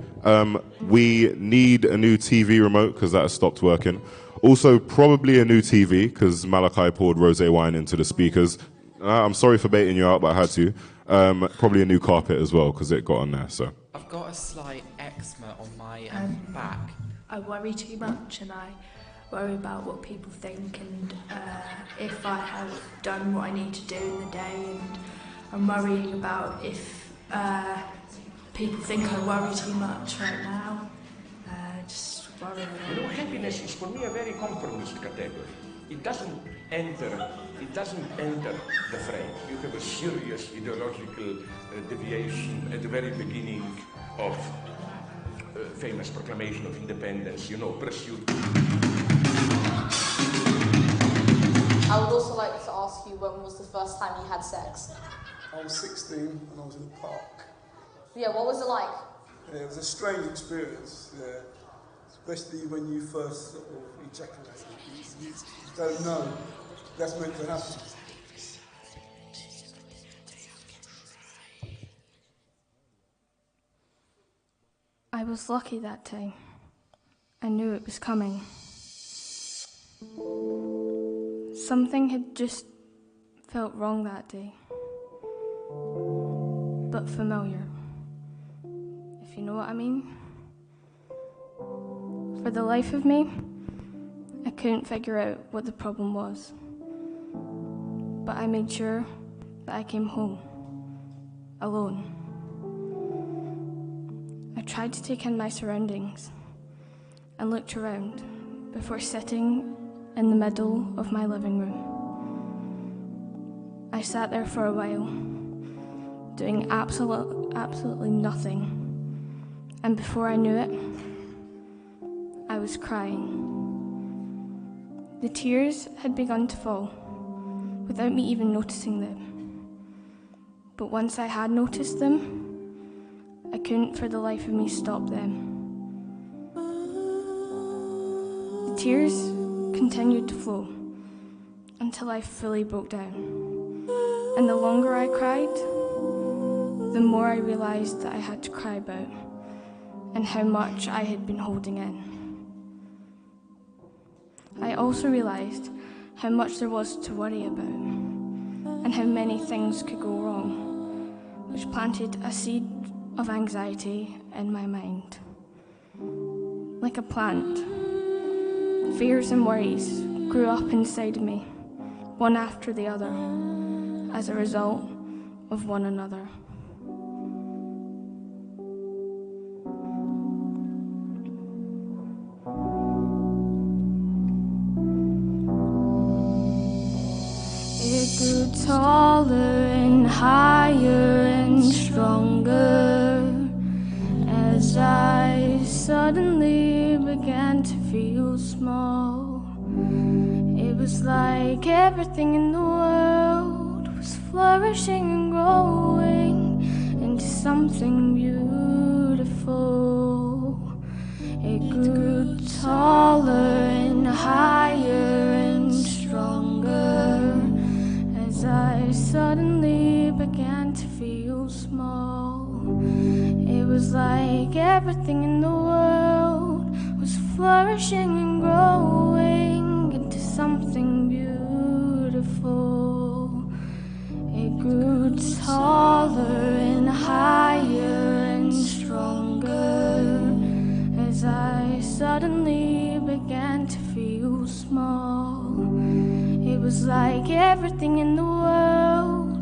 We need a new TV remote because that has stopped working. Also, probably a new TV because Malachi poured rosé wine into the speakers. I'm sorry for baiting you out, but I had to. Probably a new carpet as well because it got on there. So I've got a slight eczema on my back. I worry too much, and I worry about what people think, and if I have done what I need to do in the day, and I'm worrying about if people think I worry too much right now. Just worrying. You know, happiness is for me a very conformist category. It doesn't enter the frame. You have a serious ideological deviation at the very beginning of famous Proclamation of Independence, you know, pursuit. I would also like to ask you, when was the first time you had sex? I was 16 and I was in the park. Yeah, what was it like? Yeah, it was a strange experience, yeah. Especially when you first sort of ejaculate. You don't know that's meant to happen. I was lucky that time. I knew it was coming. Something had just felt wrong that day, but familiar, if you know what I mean. For the life of me, I couldn't figure out what the problem was, but I made sure that I came home, alone. I tried to take in my surroundings and looked around before sitting in the middle of my living room. I sat there for a while, doing absolutely nothing, and before I knew it, I was crying. The tears had begun to fall without me even noticing them. But once I had noticed them, I couldn't for the life of me stop them. The tears continued to flow until I fully broke down. And the longer I cried, the more I realized that I had to cry about and how much I had been holding in. I also realized how much there was to worry about and how many things could go wrong, which planted a seed of anxiety in my mind. Like a plant, fears and worries grew up inside of me, one after the other, as a result of one another. It grew taller and higher and stronger as I suddenly began to feel small. It was like everything in the world was flourishing and growing into something beautiful. It grew taller and higher and stronger as I suddenly began to feel small. It was like everything in the world was flourishing and growing into something beautiful. It grew taller and higher and stronger as I suddenly began to feel small. It was like everything in the world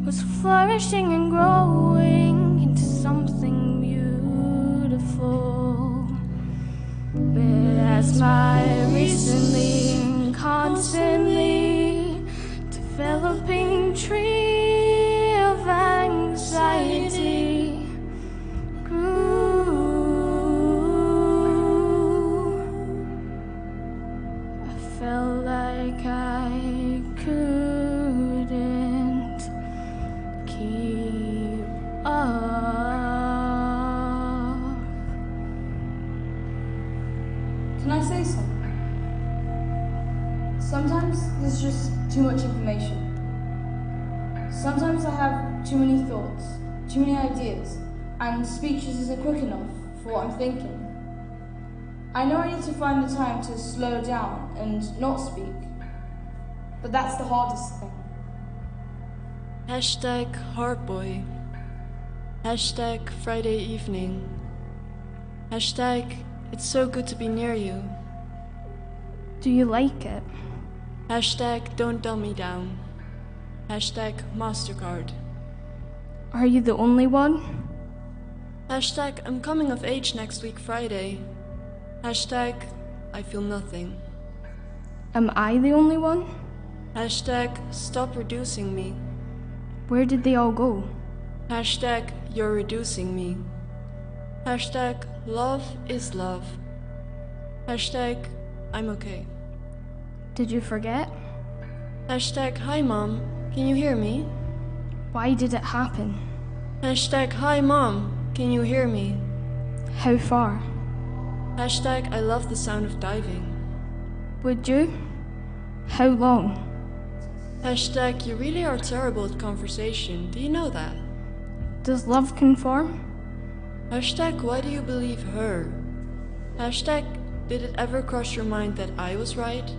was flourishing and growing into something beautiful. But as my recently and constantly developing tree of anxiety grew, I felt like I couldn't keep up. Can I say something? Sometimes there's just too much information. Sometimes I have too many thoughts, too many ideas, and speech isn't quick enough for what I'm thinking. I know I need to find the time to slow down and not speak, but that's the hardest thing. Hashtag Heartboy. Hashtag Friday evening. Hashtag It's so good to be near you. Do you like it? Hashtag Don't dumb me down. Hashtag MasterCard. Are you the only one? Hashtag I'm coming of age next week Friday. Hashtag I feel nothing. Am I the only one? Hashtag Stop reducing me. Where did they all go? Hashtag You're reducing me. Hashtag Love is love. Hashtag I'm okay. Did you forget? Hashtag Hi Mom, can you hear me? Why did it happen? Hashtag Hi Mom, can you hear me? How far? Hashtag I love the sound of diving. Would you? How long? Hashtag you really are terrible at conversation, do you know that? Does love conform? Hashtag, why do you believe her? Hashtag, did it ever cross your mind that I was right?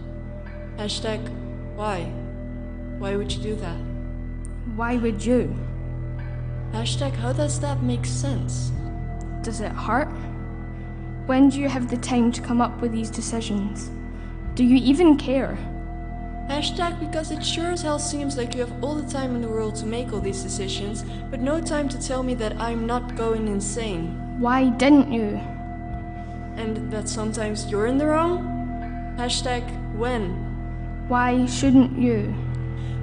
Hashtag, why? Why would you do that? Why would you? Hashtag, how does that make sense? Does it hurt? When do you have the time to come up with these decisions? Do you even care? Hashtag, because it sure as hell seems like you have all the time in the world to make all these decisions, but no time to tell me that I'm not going insane. Why didn't you? And that sometimes you're in the wrong? Hashtag, when? Why shouldn't you?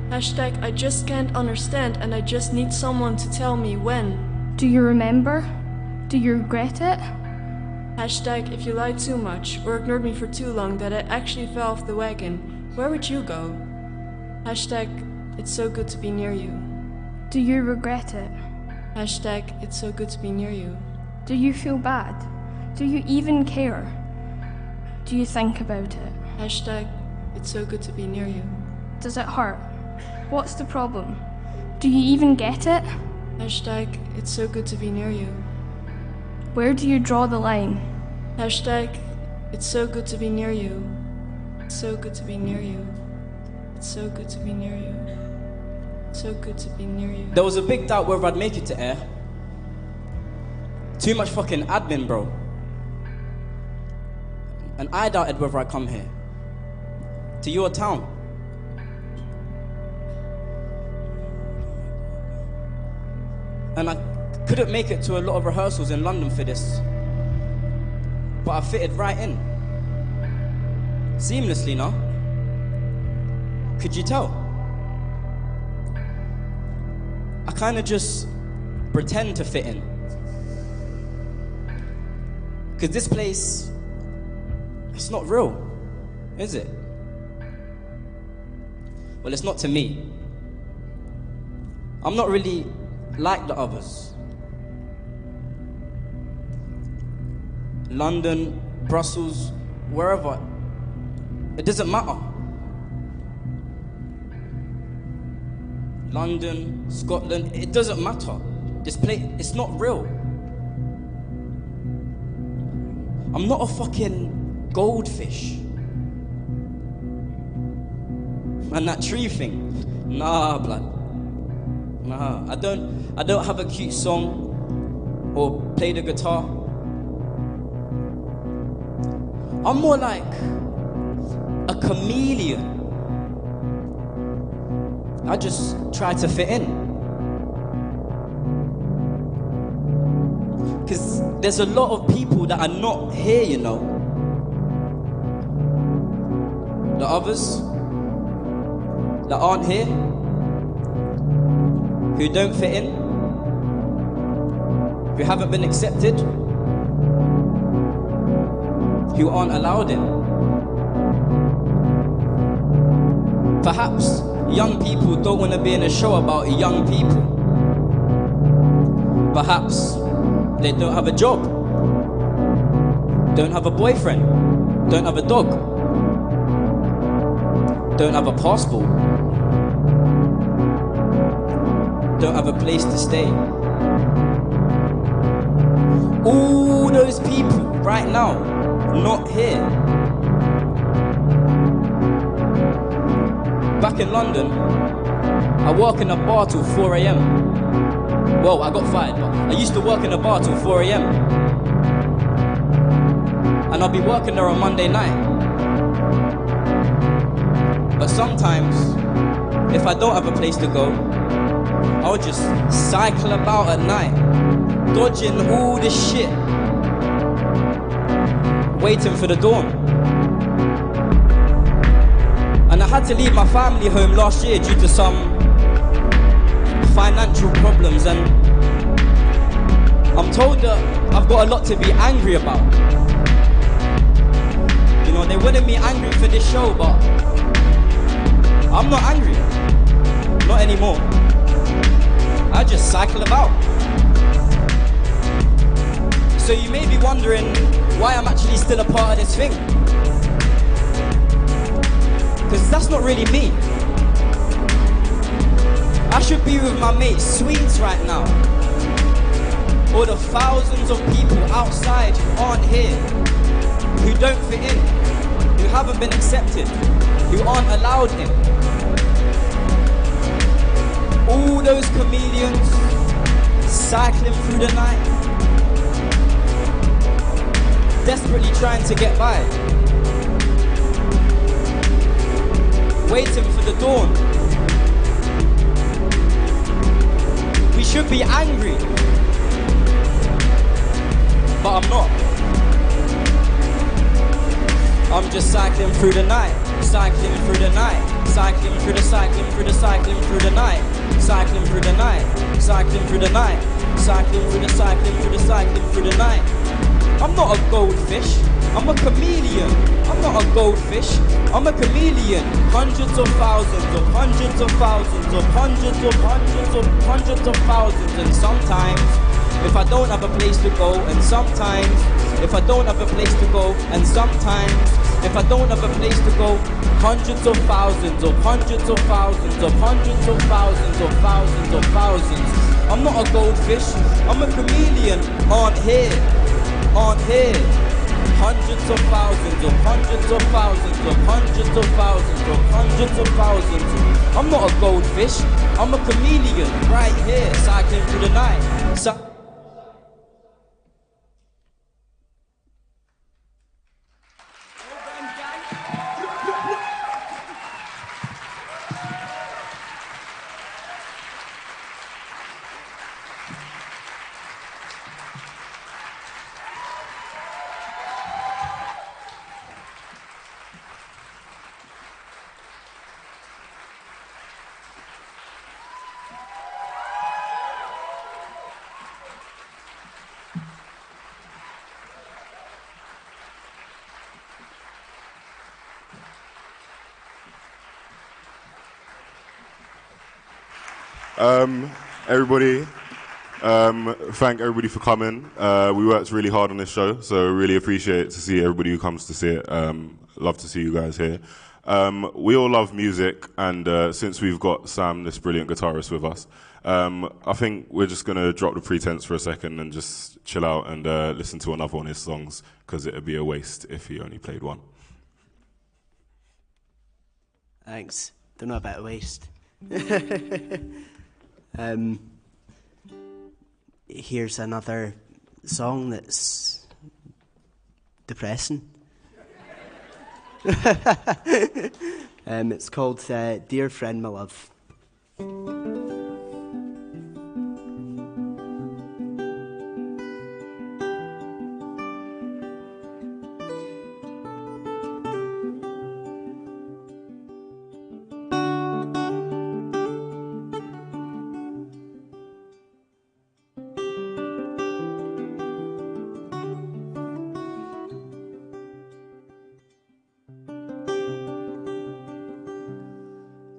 Hashtag, I just can't understand and I just need someone to tell me when. Do you remember? Do you regret it? Hashtag, if you lied too much or ignored me for too long that I actually fell off the wagon, where would you go? Hashtag, it's so good to be near you. Do you regret it? Hashtag, it's so good to be near you. Do you feel bad? Do you even care? Do you think about it? Hashtag, it's so good to be near you. Does it hurt? What's the problem? Do you even get it? Hashtag, it's so good to be near you. Where do you draw the line? Hashtag, it's so good to be near you. It's so good to be near you. It's so good to be near you. It's so good to be near you. There was a big doubt whether I'd make it to Ayr. Too much fucking admin, bro. And I doubted whether I'd come here. To your town. And I couldn't make it to a lot of rehearsals in London for this. But I fitted right in. Seamlessly, no? Could you tell? I kind of just pretend to fit in. Because this place, it's not real, is it? Well, it's not to me. I'm not really like the others. London, Brussels, wherever, it doesn't matter. London, Scotland, it doesn't matter. This place, it's not real. I'm not a fucking goldfish. And that tree thing, nah, blood. Nah, I don't have a cute song or play the guitar. I'm more like a chameleon. I just try to fit in. Because there's a lot of people that are not here, you know. The others that aren't here, who don't fit in, who haven't been accepted, who aren't allowed in. Perhaps young people don't want to be in a show about young people. Perhaps they don't have a job, don't have a boyfriend, don't have a dog, don't have a passport, don't have a place to stay. All those people right now, not here. Back in London, I work in a bar till 4 a.m. Well, I got fired, but I used to work in a bar till 4 a.m. And I'll be working there on Monday night. But sometimes, if I don't have a place to go, I'll just cycle about at night, dodging all this shit, waiting for the dawn. And I had to leave my family home last year due to some financial problems, and I'm told that I've got a lot to be angry about. You know, they wanted me angry for this show, but I'm not angry. Not anymore. I just cycle about. So you may be wondering why I'm actually still a part of this thing. Because that's not really me. I should be with my mate Sweets right now. Or the thousands of people outside who aren't here, who don't fit in, who haven't been accepted, who aren't allowed in. All those chameleons cycling through the night, desperately trying to get by, waiting for the dawn. We should be angry, but I'm not. I'm just cycling through the night, cycling through the night, cycling through the cycling through the cycling through the night, cycling through the night, cycling through the night, cycling through the cycling through the cycling through the night. I'm not a goldfish, I'm a chameleon. I'm not a goldfish, I'm a chameleon. Hundreds of thousands of hundreds of thousands of hundreds of hundreds of hundreds of thousands. And sometimes, if I don't have a place to go, and sometimes, if I don't have a place to go, and sometimes, if I don't have a place to go, hundreds of thousands of hundreds of thousands of hundreds of thousands of thousands of thousands. I'm not a goldfish, I'm a chameleon. Aren't here, aren't here. Hundreds of thousands of hundreds of thousands of hundreds of thousands of hundreds of thousands. I'm not a goldfish, I'm a chameleon. Right here, cycling through the night. Everybody, thank everybody for coming. We worked really hard on this show, so really appreciate to see everybody who comes to see it. Love to see you guys here. We all love music, and since we've got Sam, this brilliant guitarist, with us, I think we're just going to drop the pretense for a second and just chill out and listen to another one of his songs, because it would be a waste if he only played one. Thanks. Don't know about waste. Here's another song that's depressing. It's called Dear Friend, My Love.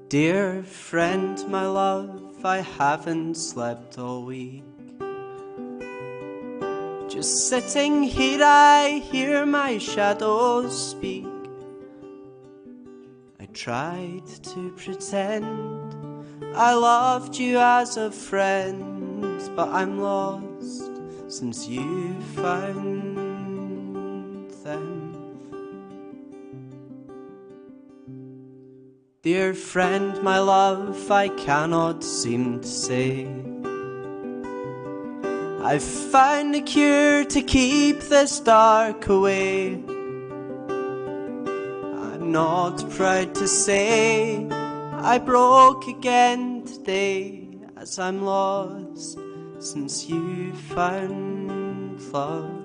Dear friend, my love, I haven't slept all week. Just sitting here, I hear my shadows speak. I tried to pretend I loved you as a friend, but I'm lost since you found them. Dear friend, my love, I cannot seem to say I've found a cure to keep this dark away. I'm not proud to say I broke again today, as I'm lost since you found love.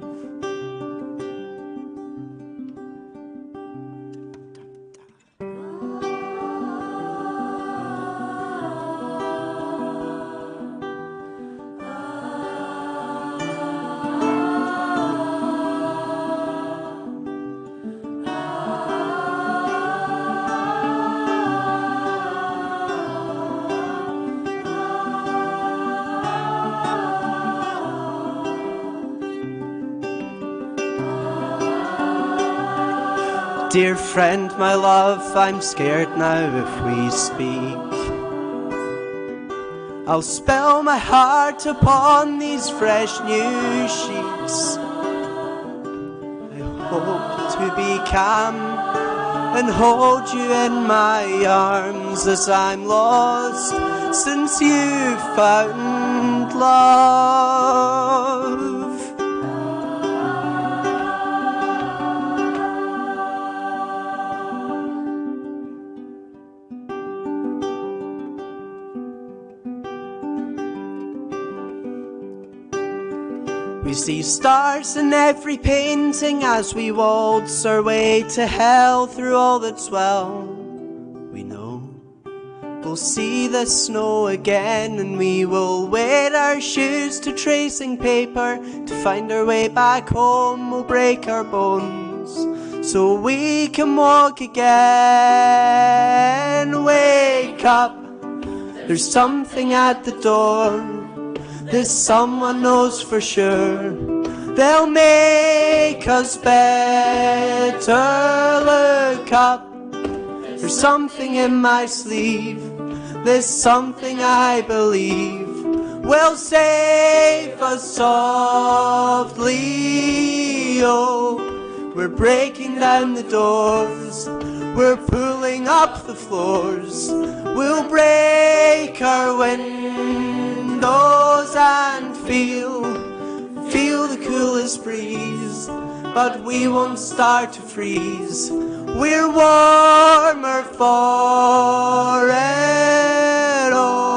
Dear friend, my love, I'm scared now if we speak. I'll spill my heart upon these fresh new sheets. I hope to be calm and hold you in my arms as I'm lost since you've found love. We see stars in every painting as we waltz our way to hell through all that's well. We know we'll see the snow again, and we will wear our shoes to tracing paper to find our way back home. We'll break our bones so we can walk again. Wake up, there's something at the door. This someone knows for sure. They'll make us better. Look up, there's something in my sleeve. There's something I believe will save us softly. Oh, we're breaking down the doors, we're pulling up the floors. We'll break our windows and feel the coolest breeze, but we won't start to freeze. We're warmer for it all.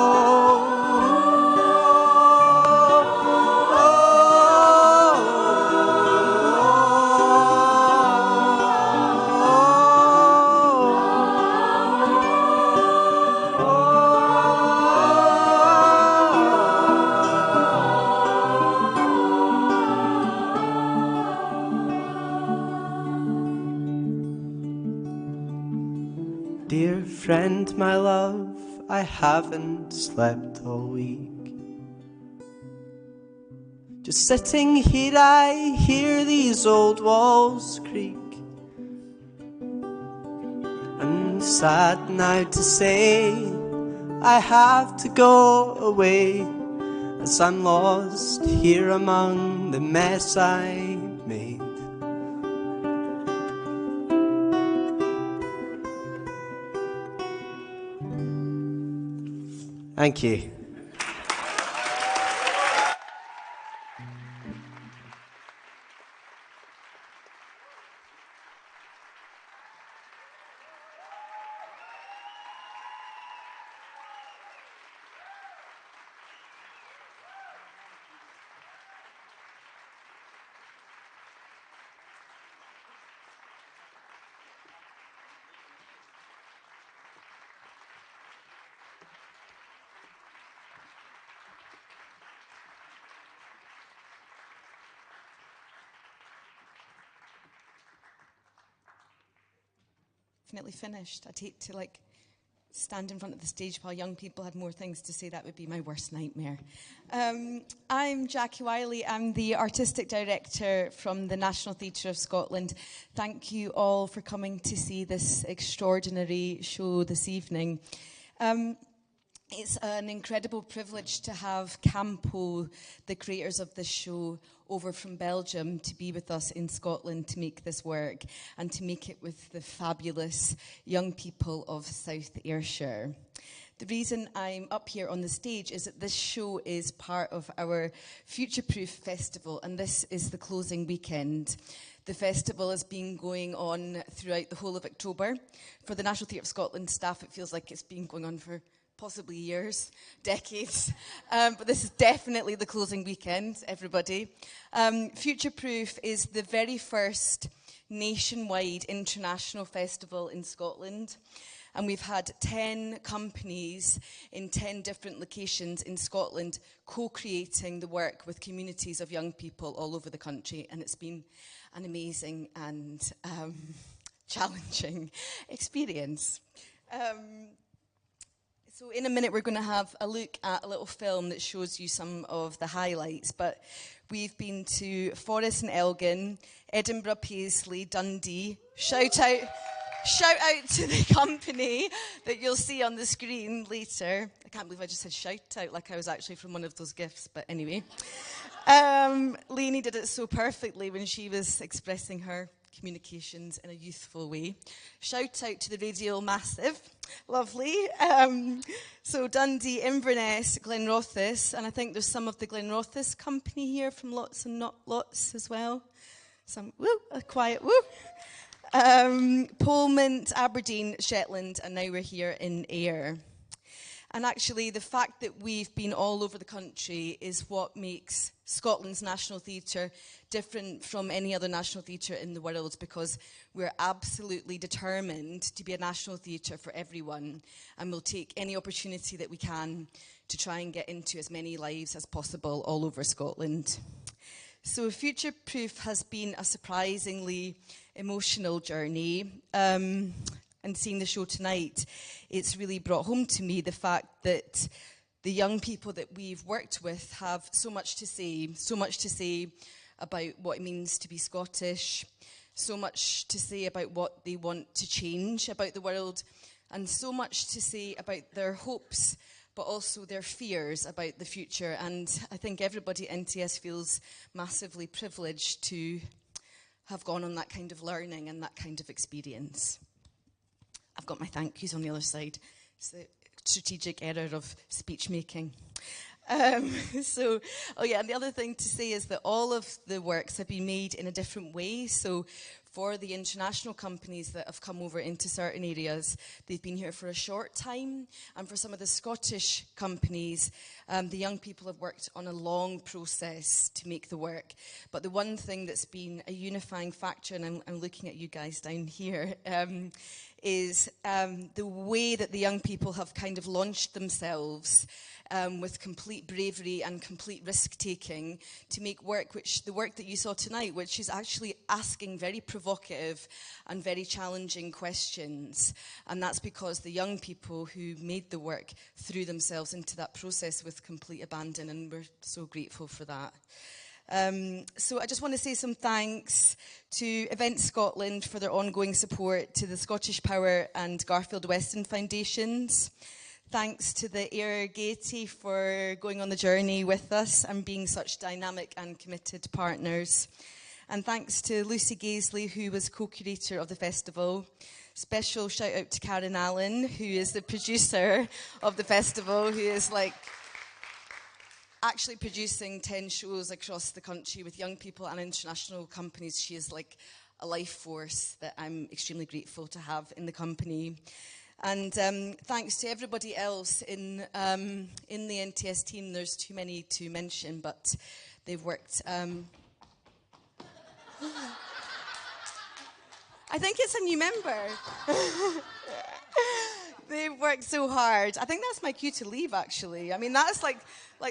Dear friend, my love, I haven't slept all week. Just sitting here, I hear these old walls creak. I'm sad now to say I have to go away, as I'm lost here among the mess I made. Thank you. Definitely finished. I'd hate to stand in front of the stage while young people had more things to say. That would be my worst nightmare. I'm Jackie Wiley. I'm the artistic director from the National Theatre of Scotland. Thank you all for coming to see this extraordinary show this evening. It's an incredible privilege to have CAMPO, the creators of this show, over from Belgium to be with us in Scotland to make this work and to make it with the fabulous young people of South Ayrshire. The reason I'm up here on the stage is that this show is part of our Futureproof festival, and this is the closing weekend. The festival has been going on throughout the whole of October. For the National Theatre of Scotland staff, it feels like it's been going on for possibly years, decades, but this is definitely the closing weekend, everybody. Futureproof is the very first nationwide international festival in Scotland, and we've had 10 companies in 10 different locations in Scotland co-creating the work with communities of young people all over the country, and it's been an amazing and challenging experience. So in a minute, we're going to have a look at a little film that shows you some of the highlights. But we've been to Forres and Elgin, Edinburgh, Paisley, Dundee. Shout out Shout out to the company that you'll see on the screen later. I can't believe I just said shout out like I was actually from one of those gifts, but anyway. Lainey did it so perfectly when she was expressing her communications in a youthful way. Shout out to the Radio Massive. Lovely. So Dundee, Inverness, Glenrothes, and I think there's some of the Glenrothes company here from Lots and Not Lots as well. Some, woo, a quiet woo. Polmont, Aberdeen, Shetland, and now we're here in Ayr. And actually, the fact that we've been all over the country is what makes Scotland's National Theatre different from any other national theatre in the world, because we're absolutely determined to be a national theatre for everyone, and we'll take any opportunity that we can to try and get into as many lives as possible all over Scotland. So Futureproof has been a surprisingly emotional journey. And seeing the show tonight, it's really brought home to me the fact that the young people that we've worked with have so much to say about what it means to be Scottish, so much to say about what they want to change about the world, and so much to say about their hopes, but also their fears about the future. And I think everybody at NTS feels massively privileged to have gone on that kind of learning and that kind of experience. I've got my thank yous on the other side. It's the strategic error of speech making. And the other thing to say is that all of the works have been made in a different way. So for the international companies that have come over into certain areas, they've been here for a short time. And for some of the Scottish companies, the young people have worked on a long process to make the work. But the one thing that's been a unifying factor, and I'm looking at you guys down here, is the way that the young people have kind of launched themselves with complete bravery and complete risk-taking to make work, the work that you saw tonight, which is actually asking very provocative and very challenging questions. And that's because the young people who made the work threw themselves into that process with complete abandon, and we're so grateful for that. So I just want to say some thanks to Event Scotland for their ongoing support, to the Scottish Power and Garfield Weston Foundations. Thanks to the Ayr Gaiety for going on the journey with us and being such dynamic and committed partners. And thanks to Lucy Gaisley, who was co-curator of the festival. Special shout out to Karen Allen, who is the producer of the festival, who is like actually producing 10 shows across the country with young people and international companies. She is like a life force that I'm extremely grateful to have in the company. And thanks to everybody else in the NTS team. There's too many to mention, but they've worked. I think it's a new member. They've worked so hard. I think that's my cue to leave, actually. I mean, that's like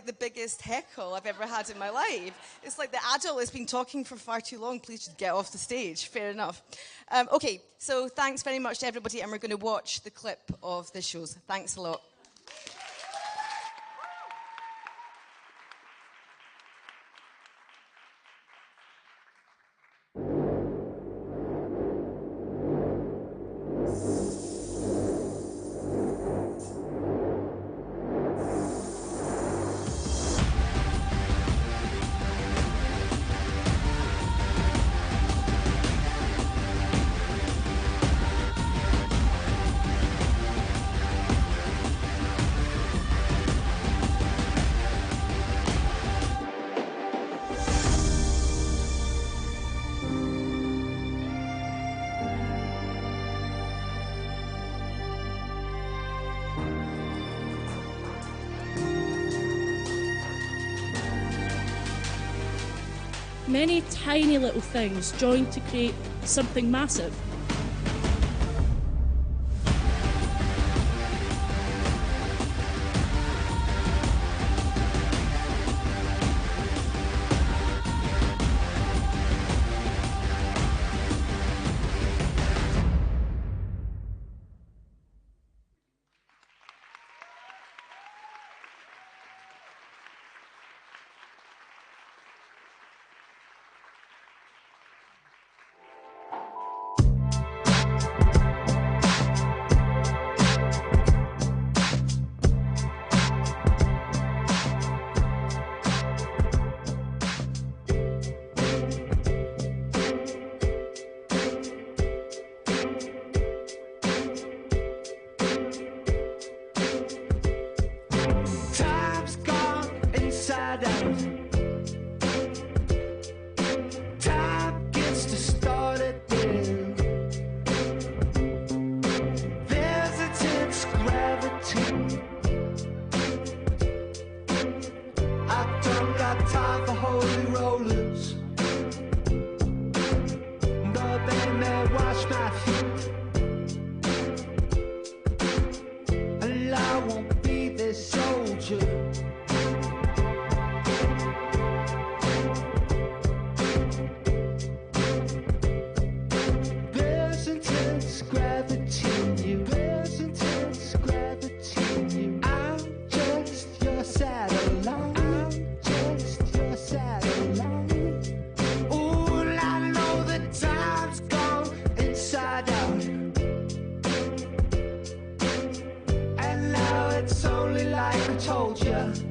the biggest heckle I've ever had in my life. It's like the adult has been talking for far too long. Please just get off the stage. Fair enough. Okay, so thanks very much to everybody, and we're going to watch the clip of the shows. Thanks a lot. Many tiny little things joined to create something massive. it's only like I told you.